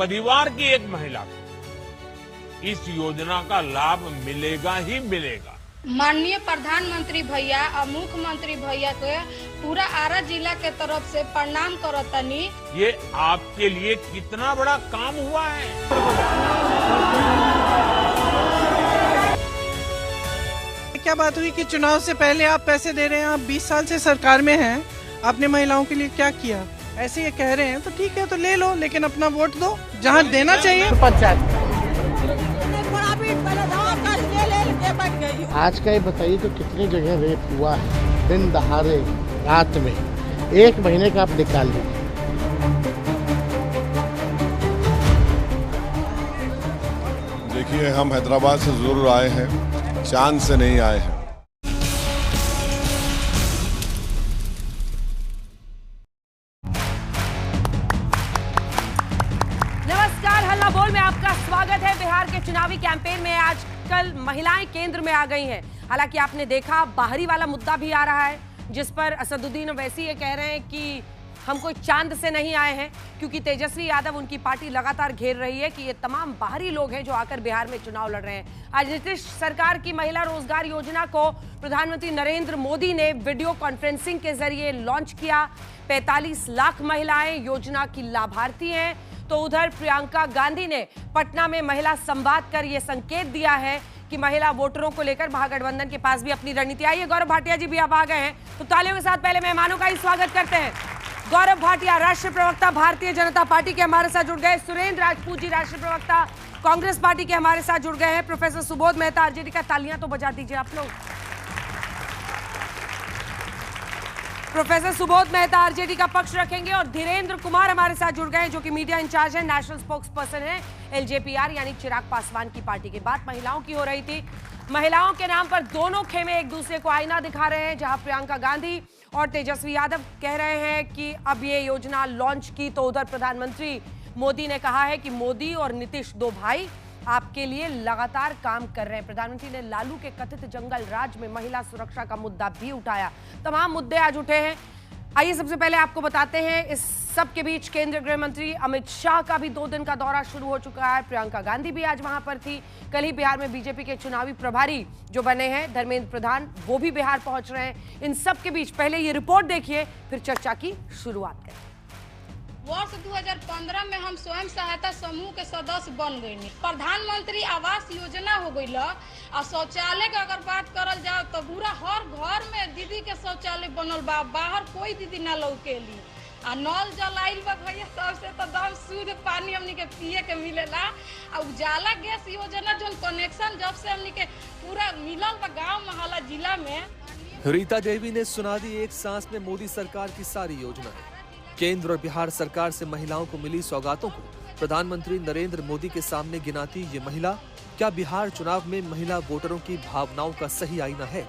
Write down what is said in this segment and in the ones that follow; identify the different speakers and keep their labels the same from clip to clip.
Speaker 1: परिवार की एक महिला को इस योजना का लाभ मिलेगा ही मिलेगा।
Speaker 2: माननीय प्रधानमंत्री भैया और मुख्यमंत्री भैया के पूरा आरा जिला के तरफ से प्रणाम करतनी।
Speaker 1: ये आपके लिए कितना बड़ा काम हुआ है।
Speaker 3: क्या बात हुई कि चुनाव से पहले आप पैसे दे रहे हैं? आप 20 साल से सरकार में हैं, आपने महिलाओं के लिए क्या किया? ऐसे ये कह रहे हैं तो ठीक है, तो ले लो, लेकिन अपना वोट दो जहां देना चाहिए।
Speaker 4: आज का ये बताइए तो कितनी जगह रेप हुआ है दिन दहाड़े रात में, 1 महीने का आप निकाल लीजिए।
Speaker 5: देखिए, हम हैदराबाद से जरूर आए हैं, चांद से नहीं आए हैं।
Speaker 6: नमस्कार, हल्ला बोल में आपका स्वागत है। बिहार के चुनावी कैंपेन में आजकल महिलाएं केंद्र में आ गई हैं। हालांकि आपने देखा बाहरी वाला मुद्दा भी आ रहा है, जिस पर असदुद्दीन ओवैसी ये कह रहे हैं कि हम कोई चांद से नहीं आए हैं, क्योंकि तेजस्वी यादव उनकी पार्टी लगातार घेर रही है कि ये तमाम बाहरी लोग हैं जो आकर बिहार में चुनाव लड़ रहे हैं। आज नीतीश सरकार की महिला रोजगार योजना को प्रधानमंत्री नरेंद्र मोदी ने वीडियो कॉन्फ्रेंसिंग के जरिए लॉन्च किया। 45 लाख महिलाएं योजना की लाभार्थी हैं। तो उधर प्रियंका गांधी ने पटना में महिला संवाद कर यह संकेत दिया है कि महिला वोटरों को लेकर महागठबंधन के पास भी अपनी रणनीति आई है। गौरव भाटिया जी भी अब आ गए हैं, तो तालियों के साथ पहले मेहमानों का ही स्वागत करते हैं। गौरव भाटिया, राष्ट्रीय प्रवक्ता भारतीय जनता पार्टी के हमारे साथ जुड़ गए। सुरेंद्र राजपूत जी, राष्ट्रीय प्रवक्ता कांग्रेस पार्टी के हमारे साथ जुड़ गए हैं। प्रोफेसर सुबोध मेहता आरजेडी का, तालियां तो बजा दीजिए आप लोग। प्रोफेसर सुबोध मेहता आरजेडी का पक्ष रखेंगे। और धीरेन्द्र कुमार हमारे साथ जुड़ गए हैं, जो कि मीडिया इंचार्ज है, नेशनल स्पोक्स पर्सन है एलजेपीआर यानी चिराग पासवान की पार्टी की। बात महिलाओं की हो रही थी। महिलाओं के नाम पर दोनों खेमे एक दूसरे को आईना दिखा रहे हैं। जहां प्रियंका गांधी और तेजस्वी यादव कह रहे हैं कि अब ये योजना लॉन्च की, तो उधर प्रधानमंत्री मोदी ने कहा है कि मोदी और नीतीश दो भाई आपके लिए लगातार काम कर रहे हैं। प्रधानमंत्री ने लालू के कथित जंगल राज में महिला सुरक्षा का मुद्दा भी उठाया। तमाम मुद्दे आज उठे हैं। आइए सबसे पहले आपको बताते हैं, इस सब के बीच केंद्रीय गृह मंत्री अमित शाह का भी 2 दिन का दौरा शुरू हो चुका है। प्रियंका गांधी भी आज वहां पर थी। कल ही बिहार में बीजेपी के चुनावी प्रभारी जो बने हैं धर्मेंद्र प्रधान, वो भी बिहार पहुंच रहे हैं। इन सब के बीच पहले ये रिपोर्ट देखिए, फिर चर्चा की शुरुआत करें।
Speaker 2: वर्ष 2015 में हम स्वयं सहायता समूह के सदस्य बन गए। प्रधानमंत्री आवास योजना हो गई। और शौचालय के अगर बात करल जाए तो पूरा हर घर में दीदी के शौचालय बनल बा, बाहर कोई दीदी ना लौकेली। आ नल जल आइल बा भैया, सबसे तो दम शुद्ध पानी हमनी के पिए के मिलेला। और उजाला गैस योजना जो कनेक्शन जब से हमनी के पूरा मिलल बा गाँव मोहल्ला जिला में।
Speaker 7: रीता देवी ने सुना दी एक सांस में मोदी सरकार की सारी योजनाएं। केंद्र और बिहार सरकार से महिलाओं को मिली सौगातों को प्रधानमंत्री नरेंद्र मोदी के सामने गिनाती ये महिला, क्या बिहार चुनाव में महिला वोटरों की भावनाओं का सही आईना है?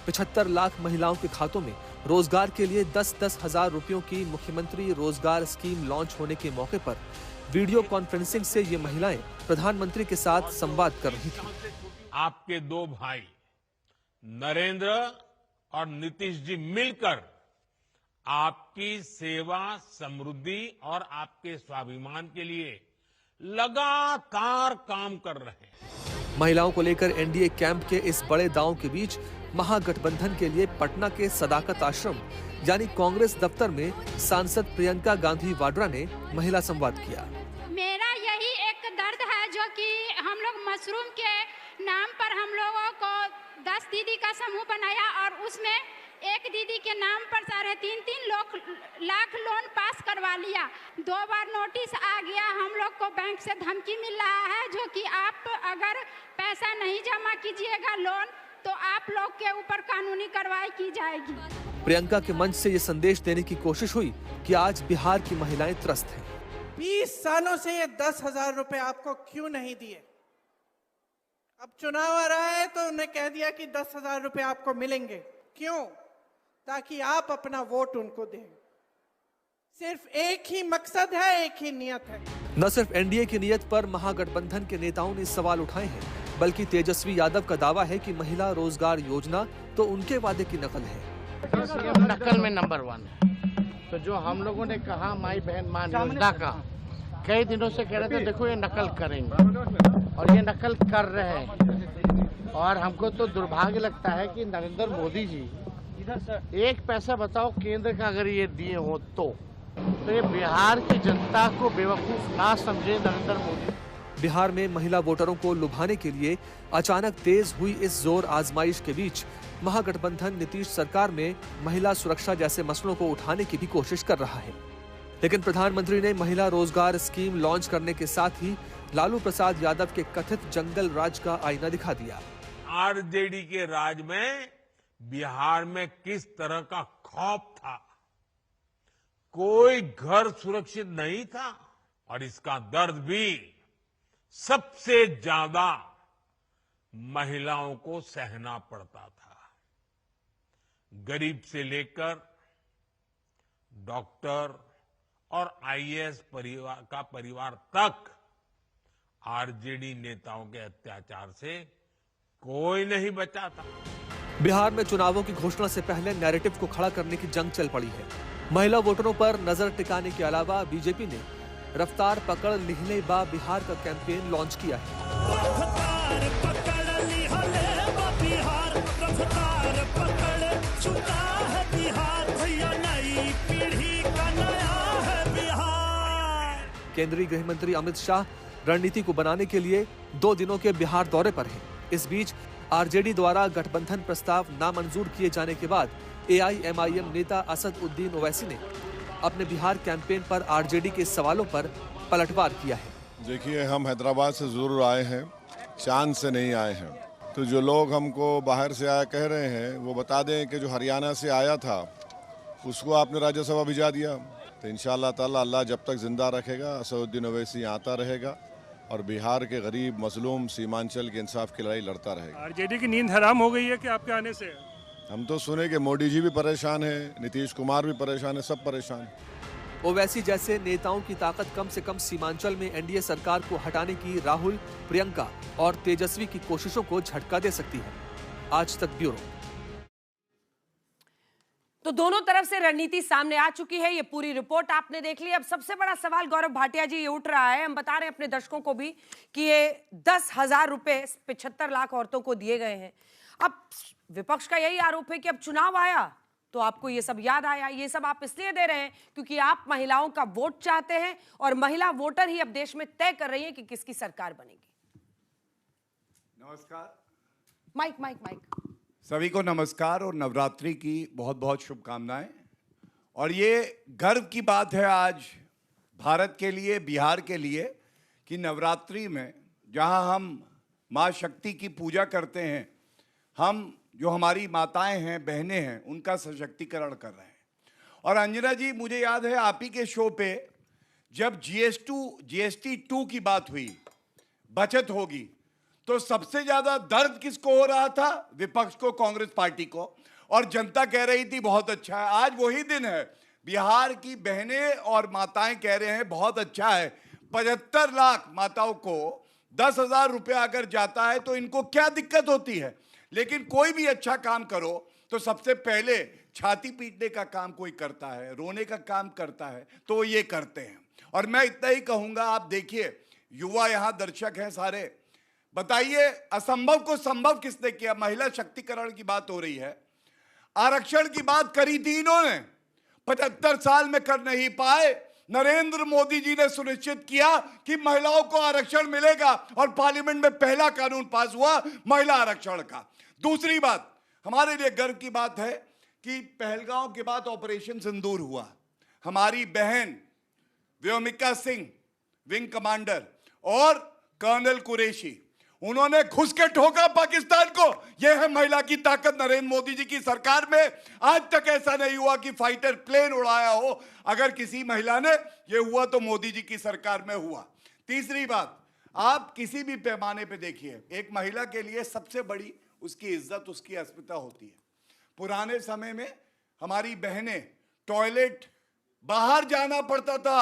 Speaker 7: 75 लाख महिलाओं के खातों में रोजगार के लिए 10-10 हजार रुपयों की मुख्यमंत्री रोजगार स्कीम लॉन्च होने के मौके पर वीडियो कॉन्फ्रेंसिंग से ये महिलाएं प्रधानमंत्री के साथ संवाद कर रही थी।
Speaker 1: आपके 2 भाई नरेंद्र और नीतीश जी मिलकर आपकी सेवा, समृद्धि और आपके स्वाभिमान के लिए लगातार काम कर रहे हैं।
Speaker 7: महिलाओं को लेकर एनडीए कैंप के इस बड़े दांव के बीच महागठबंधन के लिए पटना के सदाकत आश्रम यानी कांग्रेस दफ्तर में सांसद प्रियंका गांधी वाड्रा ने महिला संवाद किया।
Speaker 8: मेरा यही एक दर्द है, जो कि हम लोग मशरूम के नाम पर हम लोगों को 10 दीदी का समूह बनाया और उसमें एक दीदी के नाम पर 3.5 लाख लोन पास करवा लिया। 2 बार नोटिस आ गया, हम लोग को बैंक से धमकी मिल रहा है, जो कि आप अगर पैसा नहीं जमा कीजिएगा लोन तो आप लोग के ऊपर कानूनी कार्रवाई की जाएगी।
Speaker 7: प्रियंका के मंच से ये संदेश देने की कोशिश हुई कि आज बिहार की महिलाएं त्रस्त हैं।
Speaker 3: 20 सालों से ये 10,000 रुपए आपको क्यों नहीं दिए? अब चुनाव आ रहा है तो उन्हें कह दिया कि 10,000 रुपए आपको मिलेंगे। क्यों? ताकि आप अपना वोट उनको दें। सिर्फ एक ही मकसद है, एक ही नियत है।
Speaker 7: न सिर्फ एनडीए की नियत पर महागठबंधन के नेताओं ने सवाल उठाए हैं, बल्कि तेजस्वी यादव का दावा है कि महिला रोजगार योजना तो उनके वादे की नकल है।
Speaker 4: नकल में नंबर 1 है। तो जो हम लोगों ने कहा माई बहन मान योजना का, कई दिनों से कह रहे थे देखो ये नकल करेंगे और ये नकल कर रहे हैं। और हमको तो दुर्भाग्य लगता है कि नरेंद्र मोदी जी एक पैसा बताओ केंद्र का अगर ये दिए हो तो ये बिहार की जनता को बेवकूफ ना समझे नरेंद्र मोदी।
Speaker 7: बिहार में महिला वोटरों को लुभाने के लिए अचानक तेज हुई इस जोर आजमाइश के बीच महागठबंधन नीतीश सरकार में महिला सुरक्षा जैसे मसलों को उठाने की भी कोशिश कर रहा है। लेकिन प्रधानमंत्री ने महिला रोजगार स्कीम लॉन्च करने के साथ ही लालू प्रसाद यादव के कथित जंगल राज का आईना दिखा दिया।
Speaker 1: आरजेडी के राज में बिहार में किस तरह का खौफ था, कोई घर सुरक्षित नहीं था और इसका दर्द भी सबसे ज्यादा महिलाओं को सहना पड़ता था। गरीब से लेकर डॉक्टर और आईएएस परिवार तक आरजेडी नेताओं के अत्याचार से कोई नहीं बचा था।
Speaker 7: बिहार में चुनावों की घोषणा से पहले नैरेटिव को खड़ा करने की जंग चल पड़ी है। महिला वोटरों पर नजर टिकाने के अलावा बीजेपी ने रफ्तार पकड़ लिहले बा बिहार का कैंपेन लॉन्च किया है। केंद्रीय गृह मंत्री अमित शाह रणनीति को बनाने के लिए 2 दिनों के बिहार दौरे पर हैं। इस बीच आरजेडी द्वारा गठबंधन प्रस्ताव नामंजूर किए जाने के बाद एआईएमआईएम नेता असद उद्दीन ओवैसी ने अपने बिहार कैंपेन पर आरजेडी के सवालों पर पलटवार किया है।
Speaker 5: देखिए, हम हैदराबाद से जरूर आए हैं, चांद से नहीं आए हैं। तो जो लोग हमको बाहर से आया कह रहे हैं वो बता दें कि जो हरियाणा से आया था उसको आपने राज्यसभा भिजा दिया। तो इंशाअल्लाह ताला अल्लाह जब तक जिंदा रखेगा असदुद्दीन ओवैसी आता रहेगा और बिहार के गरीब मजलूम सीमांचल के इंसाफ की लड़ाई लड़ता रहेगा।
Speaker 9: आरजेडी की नींद हराम हो गई है कि आपके आने से?
Speaker 5: हम तो सुने कि मोदी जी भी परेशान है, नीतीश कुमार भी परेशान है, सब परेशान है।
Speaker 7: ओवैसी जैसे नेताओं की ताकत कम से कम सीमांचल में एनडीए सरकार को हटाने की राहुल, प्रियंका और तेजस्वी की कोशिशों को झटका दे सकती है। आज तक ब्यूरो।
Speaker 6: तो दोनों तरफ से रणनीति सामने आ चुकी है, ये पूरी रिपोर्ट आपने देख ली। अब सबसे बड़ा सवाल गौरव भाटिया जी ये उठ रहा है, हम बता रहे हैं अपने दर्शकों को भी कि ये 10,000 रुपए 75 लाख औरतों को दिए गए हैं। अब विपक्ष का यही आरोप है कि अब चुनाव आया तो आपको ये सब याद आया। ये सब आप इसलिए दे रहे हैं क्योंकि आप महिलाओं का वोट चाहते हैं और महिला वोटर ही अब देश में तय कर रही है कि किसकी सरकार बनेगी।
Speaker 10: नमस्कार।
Speaker 6: Mike mike mike.
Speaker 10: सभी को नमस्कार और नवरात्रि की बहुत बहुत शुभकामनाएं। और ये गर्व की बात है आज भारत के लिए, बिहार के लिए, कि नवरात्रि में जहां हम माँ शक्ति की पूजा करते हैं, हम जो हमारी माताएं हैं, बहनें हैं, उनका सशक्तिकरण कर रहे हैं। और अंजना जी, मुझे याद है आप ही के शो पे जब जीएसटी 2 की बात हुई, बचत होगी, तो सबसे ज्यादा दर्द किसको हो रहा था? विपक्ष को, कांग्रेस पार्टी को। और जनता कह रही थी बहुत अच्छा है। आज वही दिन है, बिहार की बहनें और माताएं कह रहे हैं बहुत अच्छा है। 75 लाख माताओं को 10,000 रुपया अगर जाता है तो इनको क्या दिक्कत होती है? लेकिन कोई भी अच्छा काम करो तो सबसे पहले छाती पीटने का काम कोई करता है, रोने का काम करता है, तो वो ये करते हैं। और मैं इतना ही कहूंगा, आप देखिए युवा यहाँ दर्शक हैं सारे, बताइए असंभव को संभव किसने किया? महिला शक्तिकरण की बात हो रही है, आरक्षण की बात करी थी इन्होंने, 75 साल में कर नहीं पाए। नरेंद्र मोदी जी ने सुनिश्चित किया कि महिलाओं को आरक्षण मिलेगा और पार्लियामेंट में पहला कानून पास हुआ महिला आरक्षण का। दूसरी बात, हमारे लिए गर्व की बात है कि पहलगांव के बाद ऑपरेशन सिंदूर हुआ। हमारी बहन व्योमिका सिंह, विंग कमांडर, और कर्नल कुरैशी, उन्होंने घुस के ठोका पाकिस्तान को। यह है महिला की ताकत नरेंद्र मोदी जी की सरकार में। आज तक ऐसा नहीं हुआ कि फाइटर प्लेन उड़ाया हो। अगर किसी महिला ने यह हुआ तो मोदी जी की सरकार में हुआ। तीसरी बात, आप किसी भी पैमाने पे देखिए, एक महिला के लिए सबसे बड़ी उसकी इज्जत, उसकी अस्मिता होती है। पुराने समय में हमारी बहनें टॉयलेट बाहर जाना पड़ता था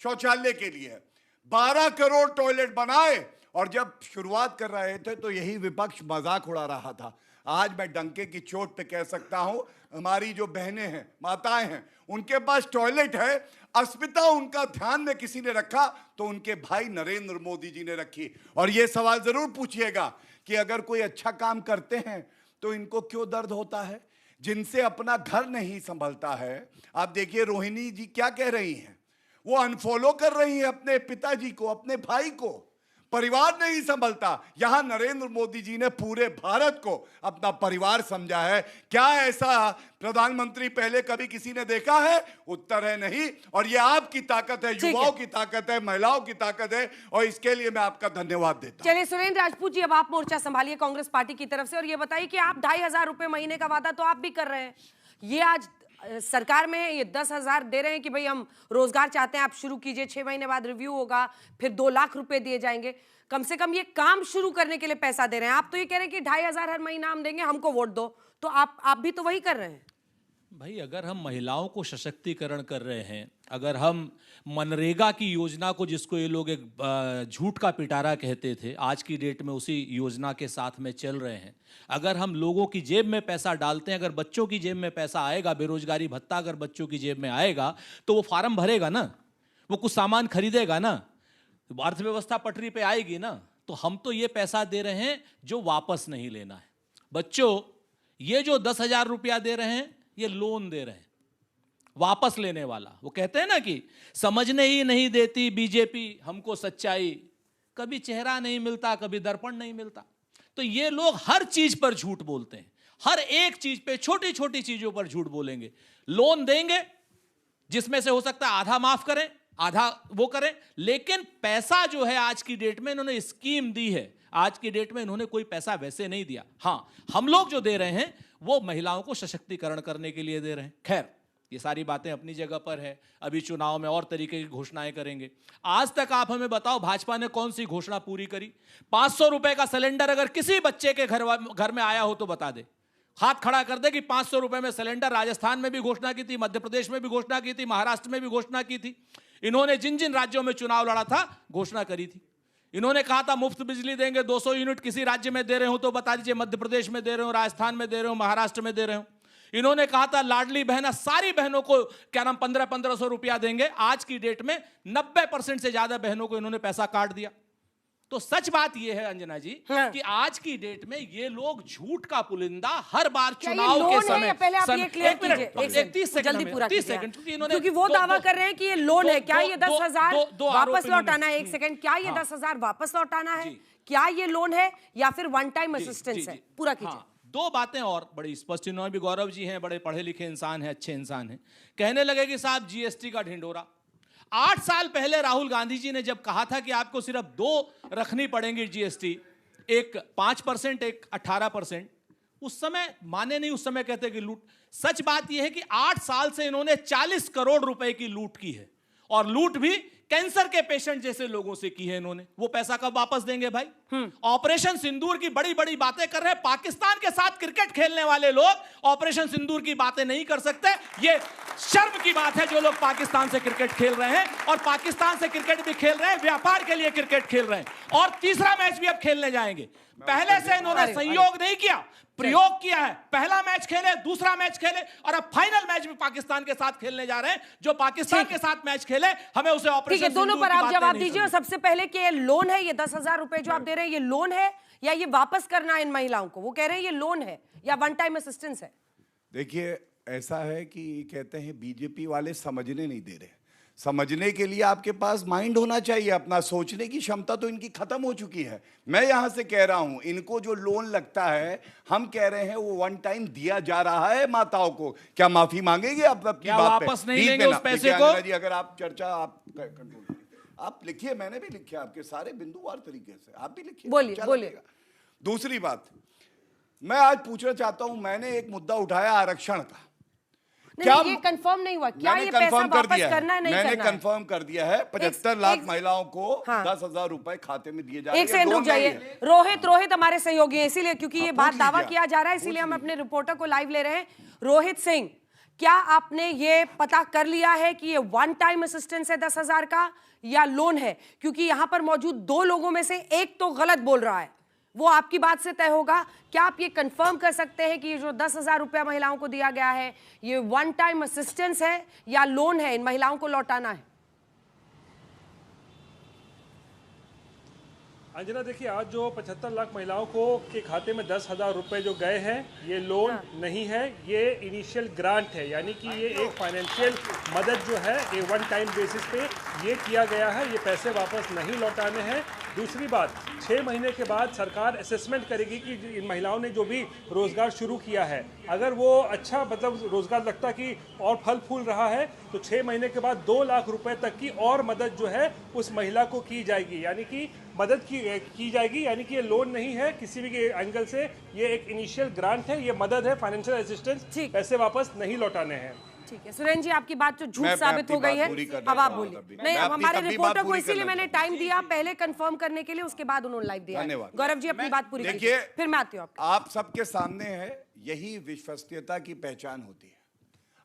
Speaker 10: शौचालय के लिए, 12 करोड़ टॉयलेट बनाए और जब शुरुआत कर रहे थे तो यही विपक्ष मजाक उड़ा रहा था। आज मैं डंके की चोट पे कह सकता हूं, हमारी जो बहनें हैं, माताएं हैं, उनके पास टॉयलेट है, अस्मिता उनका ध्यान में किसी ने रखा तो उनके भाई नरेंद्र मोदी जी ने रखी। और ये सवाल जरूर पूछिएगा कि अगर कोई अच्छा काम करते हैं तो इनको क्यों दर्द होता है, जिनसे अपना घर नहीं संभलता है। आप देखिए रोहिणी जी क्या कह रही हैं, वो अनफॉलो कर रही हैं अपने पिताजी को, अपने भाई को, परिवार नहीं संभलता। यहां नरेंद्र मोदी जी ने पूरे भारत को अपना परिवार समझा है। क्या ऐसा प्रधानमंत्री पहले कभी किसी ने देखा है? उत्तर है नहीं। और ये आपकी ताकत है, युवाओं की ताकत है, महिलाओं की ताकत है, और इसके लिए मैं आपका धन्यवाद देता हूं।
Speaker 6: चलिए सुरेंद्र राजपूत जी, अब आप मोर्चा संभालिए कांग्रेस पार्टी की तरफ से, और ये बताइए कि आप 2,500 रुपए महीने का वादा तो आप भी कर रहे हैं, ये आज सरकार में है, ये 10,000 दे रहे हैं कि भाई हम रोजगार चाहते हैं, आप शुरू कीजिए, 6 महीने बाद रिव्यू होगा, फिर 2 लाख रुपए दिए जाएंगे। कम से कम ये काम शुरू करने के लिए पैसा दे रहे हैं। आप तो ये कह रहे हैं कि 2,500 हर महीना हम देंगे, हमको वोट दो, तो आप भी तो वही कर रहे हैं।
Speaker 11: भाई अगर हम महिलाओं को सशक्तिकरण कर रहे हैं, अगर हम मनरेगा की योजना को, जिसको ये लोग एक झूठ का पिटारा कहते थे, आज की डेट में उसी योजना के साथ में चल रहे हैं, अगर हम लोगों की जेब में पैसा डालते हैं, अगर बच्चों की जेब में पैसा आएगा, बेरोजगारी भत्ता अगर बच्चों की जेब में आएगा तो वो फार्म भरेगा ना, वो कुछ सामान खरीदेगा ना, अर्थव्यवस्था पटरी पे आएगी ना। तो हम तो ये पैसा दे रहे हैं जो वापस नहीं लेना है। बच्चों, ये जो 10,000 रुपया दे रहे हैं, ये लोन दे रहे हैं, वापस लेने वाला। वो कहते हैं ना कि समझने ही नहीं देती बीजेपी हमको सच्चाई, कभी चेहरा नहीं मिलता, कभी दर्पण नहीं मिलता। तो ये लोग हर चीज पर झूठ बोलते हैं, हर एक चीज पे, छोटी छोटी चीजों पर झूठ बोलेंगे। लोन देंगे जिसमें से हो सकता है आधा माफ करें, आधा वो करें, लेकिन पैसा जो है आज की डेट में इन्होंने स्कीम दी है, आज की डेट में इन्होंने कोई पैसा वैसे नहीं दिया। हां, हम लोग जो दे रहे हैं वो महिलाओं को सशक्तिकरण करने के लिए दे रहे हैं। खैर, ये सारी बातें अपनी जगह पर है, अभी चुनाव में और तरीके की घोषणाएं करेंगे। आज तक आप हमें बताओ, भाजपा ने कौन सी घोषणा पूरी करी? 500 रुपए का सिलेंडर अगर किसी बच्चे के घर में आया हो तो बता दे, हाथ खड़ा कर दे कि 500 रुपए में सिलेंडर। राजस्थान में भी घोषणा की थी, मध्य प्रदेश में भी घोषणा की थी, महाराष्ट्र में भी घोषणा की थी। इन्होंने जिन जिन राज्यों में चुनाव लड़ा था घोषणा करी थी। इन्होंने कहा था मुफ्त बिजली देंगे, 200 यूनिट किसी राज्य में दे रहे हो तो बता दीजिए, मध्य प्रदेश में दे रहे हो, राजस्थान में दे रहे हो, महाराष्ट्र में दे रहे हो। इन्होंने कहा था लाडली बहना, सारी बहनों को क्या नाम 1500 रुपया देंगे। आज की डेट में 90% से ज्यादा बहनों को इन्होंने पैसा काट दिया। तो सच बात यह है अंजना जी, कि आज की डेट में ये लोग झूठ का पुलिंदा हर बार चुनाव के समय।
Speaker 6: पहले आप ये क्लियर कीजिए, जल्दी पूरा कीजिए, क्योंकि वो दावा कर रहे हैं कि ये लोन है। क्या ये 10,000 वापस लौटाना है? एक सेकंड, क्या ये 10,000 वापस लौटाना है? क्या ये लोन है या फिर वन टाइम असिस्टेंस है? पूरा कीजिए।
Speaker 11: 2 बातें और बड़ी स्पष्ट, इन्होंने भी, गौरव जी हैं, बड़े पढ़े लिखे इंसान हैं, अच्छे इंसान हैं, कहने लगे कि साहब जीएसटी का ढिंडोरा। 8 साल पहले राहुल गांधी जी ने जब कहा था कि आपको सिर्फ 2 रखनी पड़ेंगी जीएसटी, एक 5%, एक 18%, उस समय माने नहीं, उस समय कहते कि लूट। सच बात यह है कि 8 साल से इन्होंने 40 करोड़ रुपए की लूट की है, और लूट भी कैंसर के पेशेंट जैसे लोगों से की है इन्होंने। वो पैसा कब वापस देंगे भाई? ऑपरेशन सिंदूर की बड़ी बड़ी बातें कर रहे हैं, पाकिस्तान के साथ क्रिकेट खेलने वाले लोग ऑपरेशन सिंदूर की बातें नहीं कर सकते। ये शर्म की बात है जो लोग पाकिस्तान से क्रिकेट खेल रहे हैं, और पाकिस्तान से क्रिकेट भी खेल रहे हैं, व्यापार के लिए क्रिकेट खेल रहे हैं, और तीसरा मैच भी अब खेलने जाएंगे। पहले से इन्होंने संयोग नहीं किया, प्रयोग किया है। पहला मैच खेले, दूसरा मैच खेले, और अब फाइनल मैच भी पाकिस्तान के साथ खेलने जा रहे हैं। जो पाकिस्तान के साथ मैच खेले, हमें उसे ऑपरेशन
Speaker 6: दोनों पर आप जवाब दीजिए। और सबसे पहले कि ये लोन है, ये 10,000 रुपए जो आप दे रहे हैं, ये लोन है या ये वापस करना है इन महिलाओं को? वो कह रहे हैं ये लोन है या वन टाइम असिस्टेंस है।
Speaker 10: देखिए, ऐसा है कि कहते हैं बीजेपी वाले समझने नहीं दे रहे। समझने के लिए आपके पास माइंड होना चाहिए, अपना सोचने की क्षमता तो इनकी खत्म हो चुकी है। मैं यहां से कह रहा हूं, इनको जो लोन लगता है, हम कह रहे हैं वो वन टाइम दिया जा रहा है माताओं को। क्या माफी मांगेंगे आप अपनी बात पे?
Speaker 11: वापस नहीं लेंगे उस पैसे को?
Speaker 10: अगर आप चर्चा आप कंट्रोल, आप लिखिए, मैंने भी लिखा आपके सारे बिंदुवार तरीके से, आप भी लिखिए,
Speaker 6: बोलिए।
Speaker 10: दूसरी बात, मैं आज पूछना चाहता हूं, मैंने एक मुद्दा उठाया आरक्षण का।
Speaker 6: क्या ये कंफर्म नहीं हुआ? क्या ये पैसा वापस करना है? नहीं
Speaker 10: मैंने कंफर्म कर दिया है। 75 लाख महिलाओं को 10,000 रुपए खाते में दिए जा रहे हैं।
Speaker 6: एक सेकंड रुक जाइए। रोहित हमारे सहयोगी हैं, इसीलिए, क्योंकि ये बात दावा किया जा रहा है, इसीलिए हम अपने रिपोर्टर को लाइव ले रहे हैं। रोहित सिंह, क्या आपने ये पता कर लिया है कि ये वन टाइम असिस्टेंस है 10,000 का या लोन है? क्योंकि यहां पर मौजूद 2 लोगों में से एक तो गलत बोल रहा है, वो आपकी बात से तय होगा। क्या आप ये कंफर्म कर सकते हैं कि ये जो 10,000 रुपया महिलाओं को दिया गया है ये वन टाइम असिस्टेंस है या लोन है, इन महिलाओं को लौटाना है?
Speaker 9: अंजना देखिए, आज जो 75 लाख महिलाओं को के खाते में 10,000 रुपए जो गए हैं, ये लोन नहीं है, ये इनिशियल ग्रांट है। यानी कि ये एक फाइनेंशियल मदद जो है ये वन टाइम बेसिस पे ये किया गया है। ये पैसे वापस नहीं लौटाने हैं। दूसरी बात, 6 महीने के बाद सरकार असेसमेंट करेगी कि इन महिलाओं ने जो भी रोजगार शुरू किया है, अगर वो अच्छा मतलब रोजगार लगता कि और फल फूल रहा है, तो 6 महीने के बाद 2 लाख रुपए तक की और मदद जो है उस महिला को की जाएगी। यानी कि मदद की जाएगी, यानी कि ये लोन नहीं है किसी भी एंगल से, ये एक इनिशियल ग्रांट है, ये मदद है, फाइनेंशियल असिस्टेंस, पैसे वापस नहीं लौटाने हैं।
Speaker 6: ठीक है सुरेन जी, आपकी बात जो झूठ साबित हो गई है, अब आप बोलिए। नहीं, हमारे रिपोर्टर को इसीलिए मैंने टाइम दिया पहले कंफर्म करने के लिए, उसके बाद उन्होंने लाइव दिया। गौरव जी अपनी बात पूरी कीजिए, फिर मैं आती हूँ।
Speaker 10: आप सबके सामने है, यही विश्वसनीयता की पहचान होती है।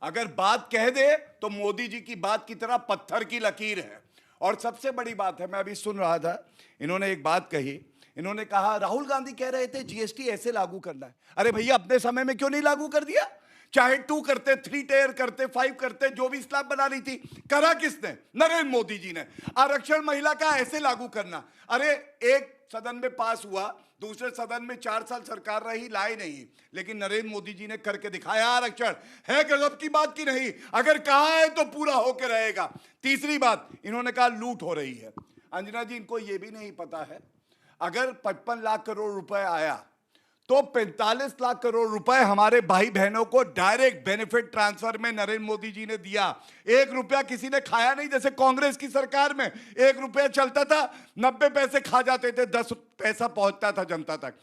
Speaker 10: अगर बात कह दे तो मोदी जी की बात की तरह पत्थर की लकीर है। और सबसे बड़ी बात है, मैं अभी सुन रहा था, इन्होंने एक बात कही, इन्होंने कहा राहुल गांधी कह रहे थे जीएसटी ऐसे लागू करना है। अरे भैया, अपने समय में क्यों नहीं लागू कर दिया? चाहे 2 करते, 3 टियर करते, 5 करते, जो भी स्लैब बना रही थी, करा किसने? नरेंद्र मोदी जी ने। आरक्षण महिला का ऐसे लागू करना, अरे एक सदन में पास हुआ, दूसरे सदन में 4 साल सरकार रही, लाए नहीं, लेकिन नरेंद्र मोदी जी ने करके दिखाया। आरक्षण है गजब की बात की नहीं, अगर कहा है तो पूरा होकर रहेगा। तीसरी बात, इन्होंने कहा लूट हो रही है। अंजना जी, इनको यह भी नहीं पता है, अगर 55 लाख करोड़ रुपए आया तो 45 लाख करोड़ रुपए हमारे भाई बहनों को डायरेक्ट बेनिफिट ट्रांसफर में नरेंद्र मोदी जी ने दिया। 1 रुपया किसी ने खाया नहीं। जैसे कांग्रेस की सरकार में 1 रुपया चलता था, 90 पैसे खा जाते थे, 10 पैसा पहुंचता था जनता तक।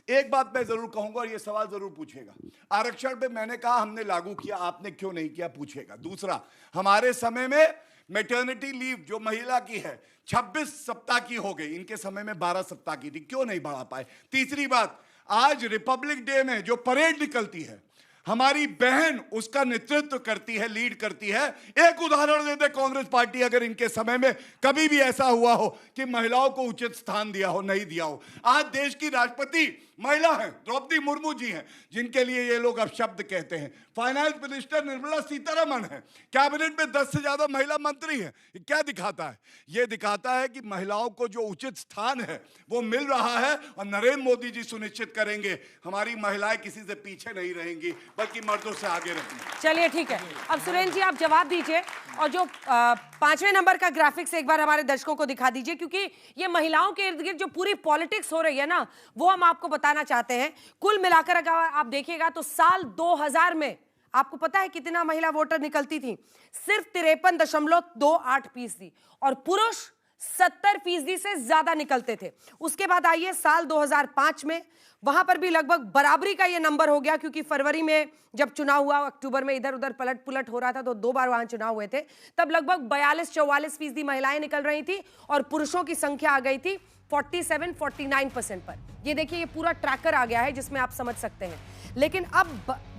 Speaker 10: एक बात मैं जरूर कहूंगा और ये सवाल जरूर पूछेगा, आरक्षण पे मैंने कहा हमने लागू किया, आपने क्यों नहीं किया, पूछेगा। दूसरा, हमारे समय में मैटरनिटी लीव जो महिला की है 26 सप्ताह की हो गई, इनके समय में 12 सप्ताह की थी, क्यों नहीं बढ़ा पाए? तीसरी बात, आज रिपब्लिक डे में जो परेड निकलती है, हमारी बहन उसका नेतृत्व करती है, लीड करती है। एक उदाहरण दे दे कांग्रेस पार्टी, अगर इनके समय में कभी भी ऐसा हुआ हो कि महिलाओं को उचित स्थान दिया हो, नहीं दिया हो। आज देश की राष्ट्रपति महिला हैं, द्रौपदी मुर्मू जी हैं, जिनके लिए ये लोग अब शब्द कहते हैं। फाइनेंस मिनिस्टर निर्मला सीतारमण है, कैबिनेट में 10 से ज्यादा महिला मंत्री हैं। ये क्या दिखाता है? ये दिखाता है कि महिलाओं को जो उचित स्थान है वो मिल रहा है, और नरेंद्र मोदी जी सुनिश्चित करेंगे हमारी महिलाएं किसी से पीछे नहीं रहेंगी, बल्कि मर्दों से आगे रहेंगी।
Speaker 6: चलिए ठीक है, अब सुरेन जी आप जवाब दीजिए, और जो 5वें नंबर का ग्राफिक्स एक बार हमारे दर्शकों को दिखा दीजिए, क्योंकि ये महिलाओं के इर्द गिर्द जो पूरी पॉलिटिक्स हो रही है ना, वो हम आपको बताना चाहते हैं। कुल मिलाकर अगर आप देखिएगा तो साल 2000 में आपको पता है कितना महिला वोटर निकलती थी? सिर्फ 53.28%, और पुरुष 70% से ज्यादा निकलते थे। उसके बाद आइए साल 2005 में, वहां पर भी लगभग बराबरी का ये नंबर हो गया, क्योंकि फरवरी में जब चुनाव हुआ, अक्टूबर में इधर उधर पलट पुलट हो रहा था, तो 2 बार वहां चुनाव हुए थे, तब लगभग 42-44% महिलाएं निकल रही थी, और पुरुषों की संख्या आ गई थी 47-49% पर। ये देखिए, ये पूरा ट्रैकर आ गया है जिसमें आप समझ सकते हैं। लेकिन अब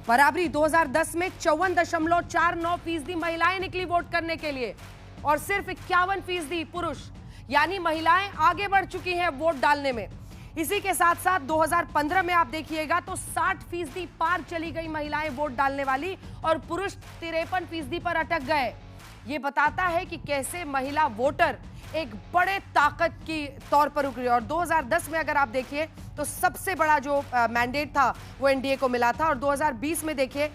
Speaker 6: बराबरी 2010 में 54.49% महिलाएं निकली वोट करने के लिए, और सिर्फ 51% पुरुष, यानी महिलाएं आगे बढ़ चुकी हैं वोट डालने में। इसी के साथ साथ 2015 में आप देखिएगा तो 60% पार चली गई महिलाएं वोट डालने वाली, और पुरुष 53% पर अटक गए। ये बताता है कि कैसे महिला वोटर एक बड़े ताकत की तौर पर उभरी। और 2010 में अगर आप देखिए तो सबसे बड़ा जो मैंडेट था वो एनडीए को मिला था, और 2020 में देखिए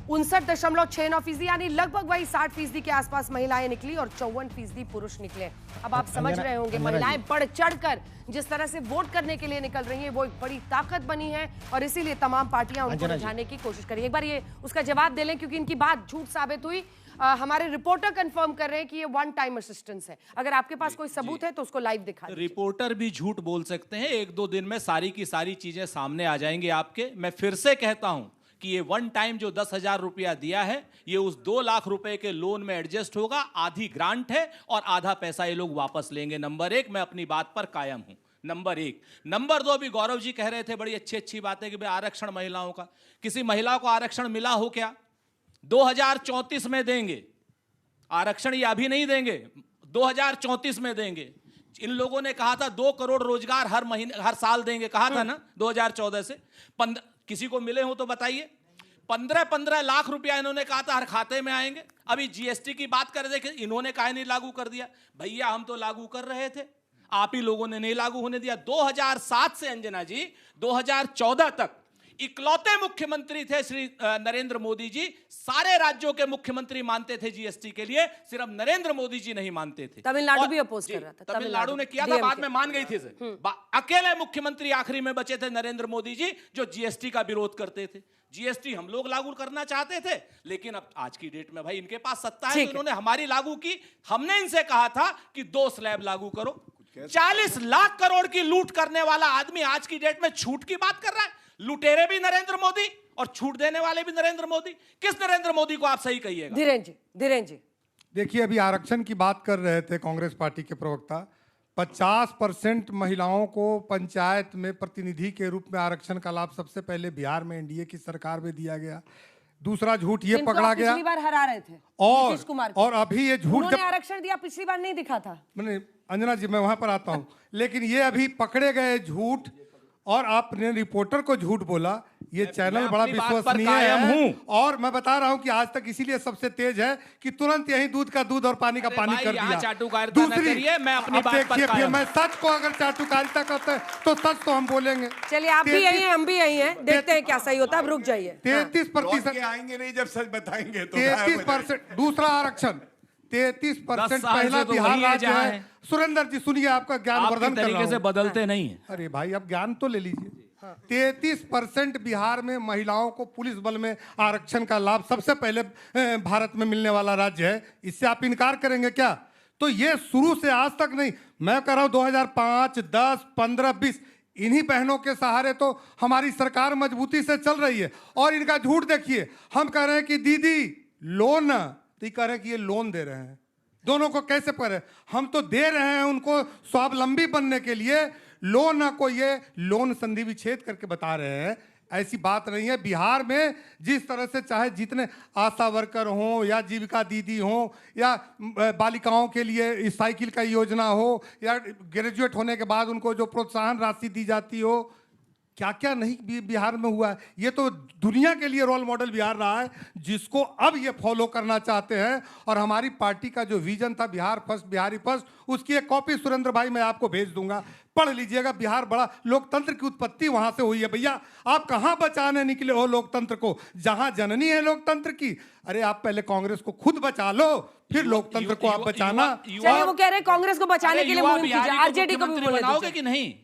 Speaker 6: 59.69%, यानी लगभग वही 60% के आसपास महिलाएं निकली, और 54% पुरुष निकले। अब आप समझ रहे होंगे महिलाएं बढ़ चढ़कर जिस तरह से वोट करने के लिए निकल रही हैं, वो एक बड़ी ताकत बनी है, और इसीलिए तमाम पार्टियां उनको रिझाने की कोशिश करें। एक बार ये उसका जवाब दे लें, क्योंकि इनकी बात झूठ साबित हुई। हमारे रिपोर्टर कंफर्म कर रहे हैं कि ये वन टाइम असिस्टेंस है। अगर आपके पास कोई सबूत है तो उसको लाइव दिखा दीजिए।
Speaker 11: रिपोर्टर भी झूठ बोल सकते हैं, 1-2 दिन में सारी की सारी चीजें सामने आ जाएंगे आपके। मैं फिर से कहता हूं कि ये वन टाइम जो 10,000 रुपया दिया है, ये उस 2 लाख रुपए के लोन में एडजस्ट होगा। आधी ग्रांट है और आधा पैसा ये लोग वापस लेंगे। नंबर 1, मैं अपनी बात पर कायम हूं। नंबर 1। नंबर 2, अभी गौरव जी कह रहे थे बड़ी अच्छी अच्छी बातें कि भाई आरक्षण महिलाओं का, किसी महिला को आरक्षण मिला हो क्या? 2034 में देंगे आरक्षण, ये अभी नहीं देंगे, 2034 में देंगे। इन लोगों ने कहा था 2 करोड़ रोजगार हर महीने हर साल देंगे, कहा था ना 2014 से। किसी को मिले हो तो बताइए। 15-15 लाख रुपया इन्होंने कहा था हर खाते में आएंगे। अभी जीएसटी की बात कर रहे थे, इन्होंने काहे नहीं लागू कर दिया? भैया हम तो लागू कर रहे थे, आप ही लोगों ने नहीं लागू होने दिया। 2007 से अंजना जी 2014 तक इकलौते मुख्यमंत्री थे श्री नरेंद्र मोदी जी। सारे राज्यों के मुख्यमंत्री मानते थे जीएसटी के लिए, सिर्फ नरेंद्र मोदी जी नहीं मानते थे।
Speaker 6: तमिलनाडु भी अपोज कर रहा था,
Speaker 11: तमिलनाडु ने किया था, बाद में मान गई थी। अकेले मुख्यमंत्री आखिरी में बचे थे नरेंद्र मोदी जी, जो जीएसटी का विरोध करते थे। जीएसटी हम लोग लागू करना चाहते थे, लेकिन अब आज की डेट में भाई इनके पास सत्ता है, तो इन्होंने हमारी लागू की। हमने इनसे कहा था कि 2 स्लैब लागू करो। 40 लाख करोड़ की लूट करने वाला आदमी आज की डेट में छूट की बात कर रहा है। लुटेरे भी नरेंद्र मोदी और छूट देने वाले भी नरेंद्र मोदी। किस नरेंद्र मोदी को आप सही कहिएगा?
Speaker 6: धीरेन जी
Speaker 12: देखिए, अभी आरक्षण की बात कर रहे थे कांग्रेस पार्टी के प्रवक्ता। 50% महिलाओं को पंचायत में प्रतिनिधि के रूप में आरक्षण का लाभ सबसे पहले बिहार में एनडीए की सरकार में दिया गया। दूसरा झूठ ये पकड़ा गया,
Speaker 6: पिछली बार हरा रहे थे
Speaker 12: नीतीश
Speaker 6: कुमार,
Speaker 12: और अभी ये झूठ जब
Speaker 6: आरक्षण दिया पिछली बार नहीं दिखा था।
Speaker 12: मैंने अंजना जी मैं वहां पर आता हूं, लेकिन ये अभी पकड़े गए झूठ, और आपने रिपोर्टर को झूठ बोला। ये चैनल बड़ा विश्वसनीय है, और मैं बता रहा हूं कि आज तक इसीलिए सबसे तेज है कि तुरंत यही दूध का दूध और पानी का पानी कर दिया।
Speaker 11: दूसरी मैं अपनी बात पर
Speaker 12: देखिए, फिर मैं सच को अगर चाटुकारिता करते हैं तो सच तो हम बोलेंगे।
Speaker 6: चलिए, आप भी यही हैं, हम भी यही हैं, देखते हैं क्या सही होता है। अब रुक जाइए।
Speaker 10: 33% आएंगे नहीं जब सच बताएंगे तो।
Speaker 12: 33% दूसरा आरक्षण, 33% पहला बिहार राज्य है। सुरेंद्र जी सुनिए, आपका ज्ञानवर्धन कर रहा हूं।
Speaker 11: से बदलते नहीं है।
Speaker 12: अरे भाई, अब ज्ञान तो ले लीजिए। 33% बिहार में महिलाओं को पुलिस बल में आरक्षण का लाभ सबसे पहले भारत में मिलने वाला राज्य है। इससे आप इनकार करेंगे क्या? तो ये शुरू से आज तक नहीं, मैं कह रहा हूं 2005, 10, 15, 20 इन्हीं बहनों के सहारे तो हमारी सरकार मजबूती से चल रही है। और इनका झूठ देखिए, हम कह रहे हैं कि दीदी लोन, तो ये कह रहे हैं कि ये लोन दे रहे हैं। दोनों को कैसे पकड़े? हम तो दे रहे हैं उनको स्वावलंबी बनने के लिए, लोन को ये लोन संधि विच्छेद करके बता रहे हैं। ऐसी बात नहीं है। बिहार में जिस तरह से चाहे जितने आशा वर्कर हों या जीविका दीदी हों या बालिकाओं के लिए साइकिल का योजना हो या ग्रेजुएट होने के बाद उनको जो प्रोत्साहन राशि दी जाती हो, क्या क्या नहीं बिहार में हुआ है। ये तो दुनिया के लिए रोल मॉडल बिहार रहा है, जिसको अब ये फॉलो करना चाहते हैं। और हमारी पार्टी का जो विजन था बिहार फर्स्ट, बिहारी फर्स्ट, उसकी एक कॉपी सुरेंद्र भाई मैं आपको भेज दूंगा, पढ़ लीजिएगा। बिहार बड़ा लोकतंत्र की उत्पत्ति वहां से हुई है। भैया, आप कहां बचाने निकले हो लोकतंत्र को, जहां जननी है लोकतंत्र की? अरे आप पहले कांग्रेस को खुद बचा लो, फिर लोकतंत्र को आप बचाना।
Speaker 6: चलिए, वो कह रहे हैं कांग्रेस को बचाने के लिए मुहिम कीजिए, आरजेडी को भी बोले
Speaker 11: बनाओगे कि नहीं?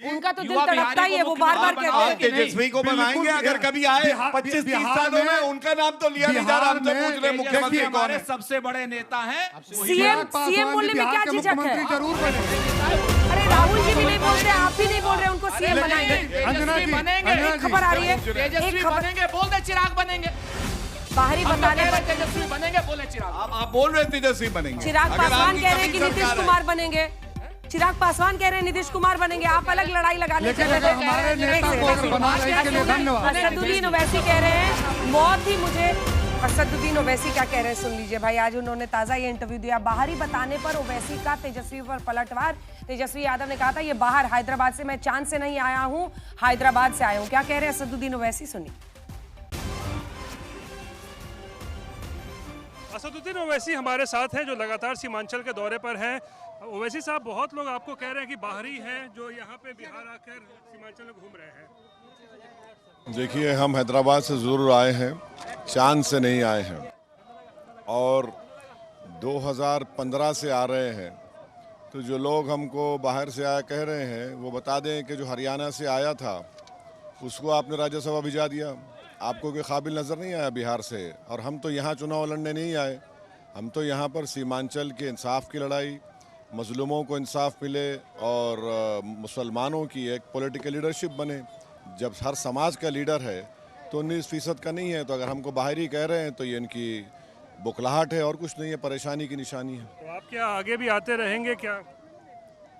Speaker 6: उनका तो दिल तड़पता ही है, वो बार-बार कहते हैं कि
Speaker 10: तेजस्वी को बनाएंगे। अगर कभी आए 25-30 सालों में, उनका नाम तो लिया नहीं जा रहा। हम तो पूछ रहे मुख्यमंत्री
Speaker 11: हमारे सबसे बड़े नेता हैं।
Speaker 6: सीएम बोलने में क्या झिझक है?
Speaker 12: जरूर बने।
Speaker 6: अरे राहुल जी भी नहीं बोल रहे, आप भी नहीं बोल रहे उनको सीएम बनाएंगे।
Speaker 11: बनेंगे,
Speaker 6: खबर आ रही है,
Speaker 11: तेजस्वी बनेंगे, बोल दे चिराग बनेंगे।
Speaker 6: बाहरी बताने पर
Speaker 11: तेजस्वी बनेंगे, बोले चिराग।
Speaker 10: आप बोल रहे तेजस्वी बनेंगे।
Speaker 6: चिराग पासवान कह रहे हैं कि नीतीश कुमार बनेंगे। चिराग पासवान कह रहे हैं नीतीश कुमार बनेंगे। आप अलग लड़ाई लगाने चल रहे थे। असदुद्दीन ओवैसी कह रहे हैं मौत ही मुझे। असदुद्दीन ओवैसी क्या कह रहे हैं सुन लीजिए भाई। आज उन्होंने ताजा ये इंटरव्यू दिया। बाहरी बताने पर ओवैसी का तेजस्वी पर पलटवार। तेजस्वी यादव ने कहा था ये बाहर हैदराबाद से, मैं चांद से नहीं आया हूं, हैदराबाद से आया हूं। क्या कह रहे हैं असदुद्दीन ओवैसी, सुनिए।
Speaker 9: असदुद्दीन ओवैसी हमारे साथ हैं, जो लगातार सीमांचल के दौरे पर हैं। ओवैसी साहब, बहुत लोग आपको कह रहे हैं कि बाहरी हैं जो यहाँ पे बिहार आकर सीमांचल में घूम रहे हैं।
Speaker 5: देखिए, हम हैदराबाद से ज़रूर आए हैं, चांद से नहीं आए हैं। और 2015 से आ रहे हैं, तो जो लोग हमको बाहर से आया कह रहे हैं, वो बता दें कि जो हरियाणा से आया था उसको आपने राज्यसभा भिजा दिया। आपको कोई काबिल नज़र नहीं आया बिहार से। और हम तो यहाँ चुनाव लड़ने नहीं आए, हम तो यहाँ पर सीमांचल के इंसाफ की लड़ाई, मजलूमों को इंसाफ मिले और मुसलमानों की एक पॉलिटिकल लीडरशिप बने। जब हर समाज का लीडर है तो 19% का नहीं है, तो अगर हमको बाहरी कह रहे हैं तो ये इनकी बुखलाहट है और कुछ नहीं है, परेशानी की निशानी है।
Speaker 9: तो आप क्या आगे भी आते रहेंगे क्या?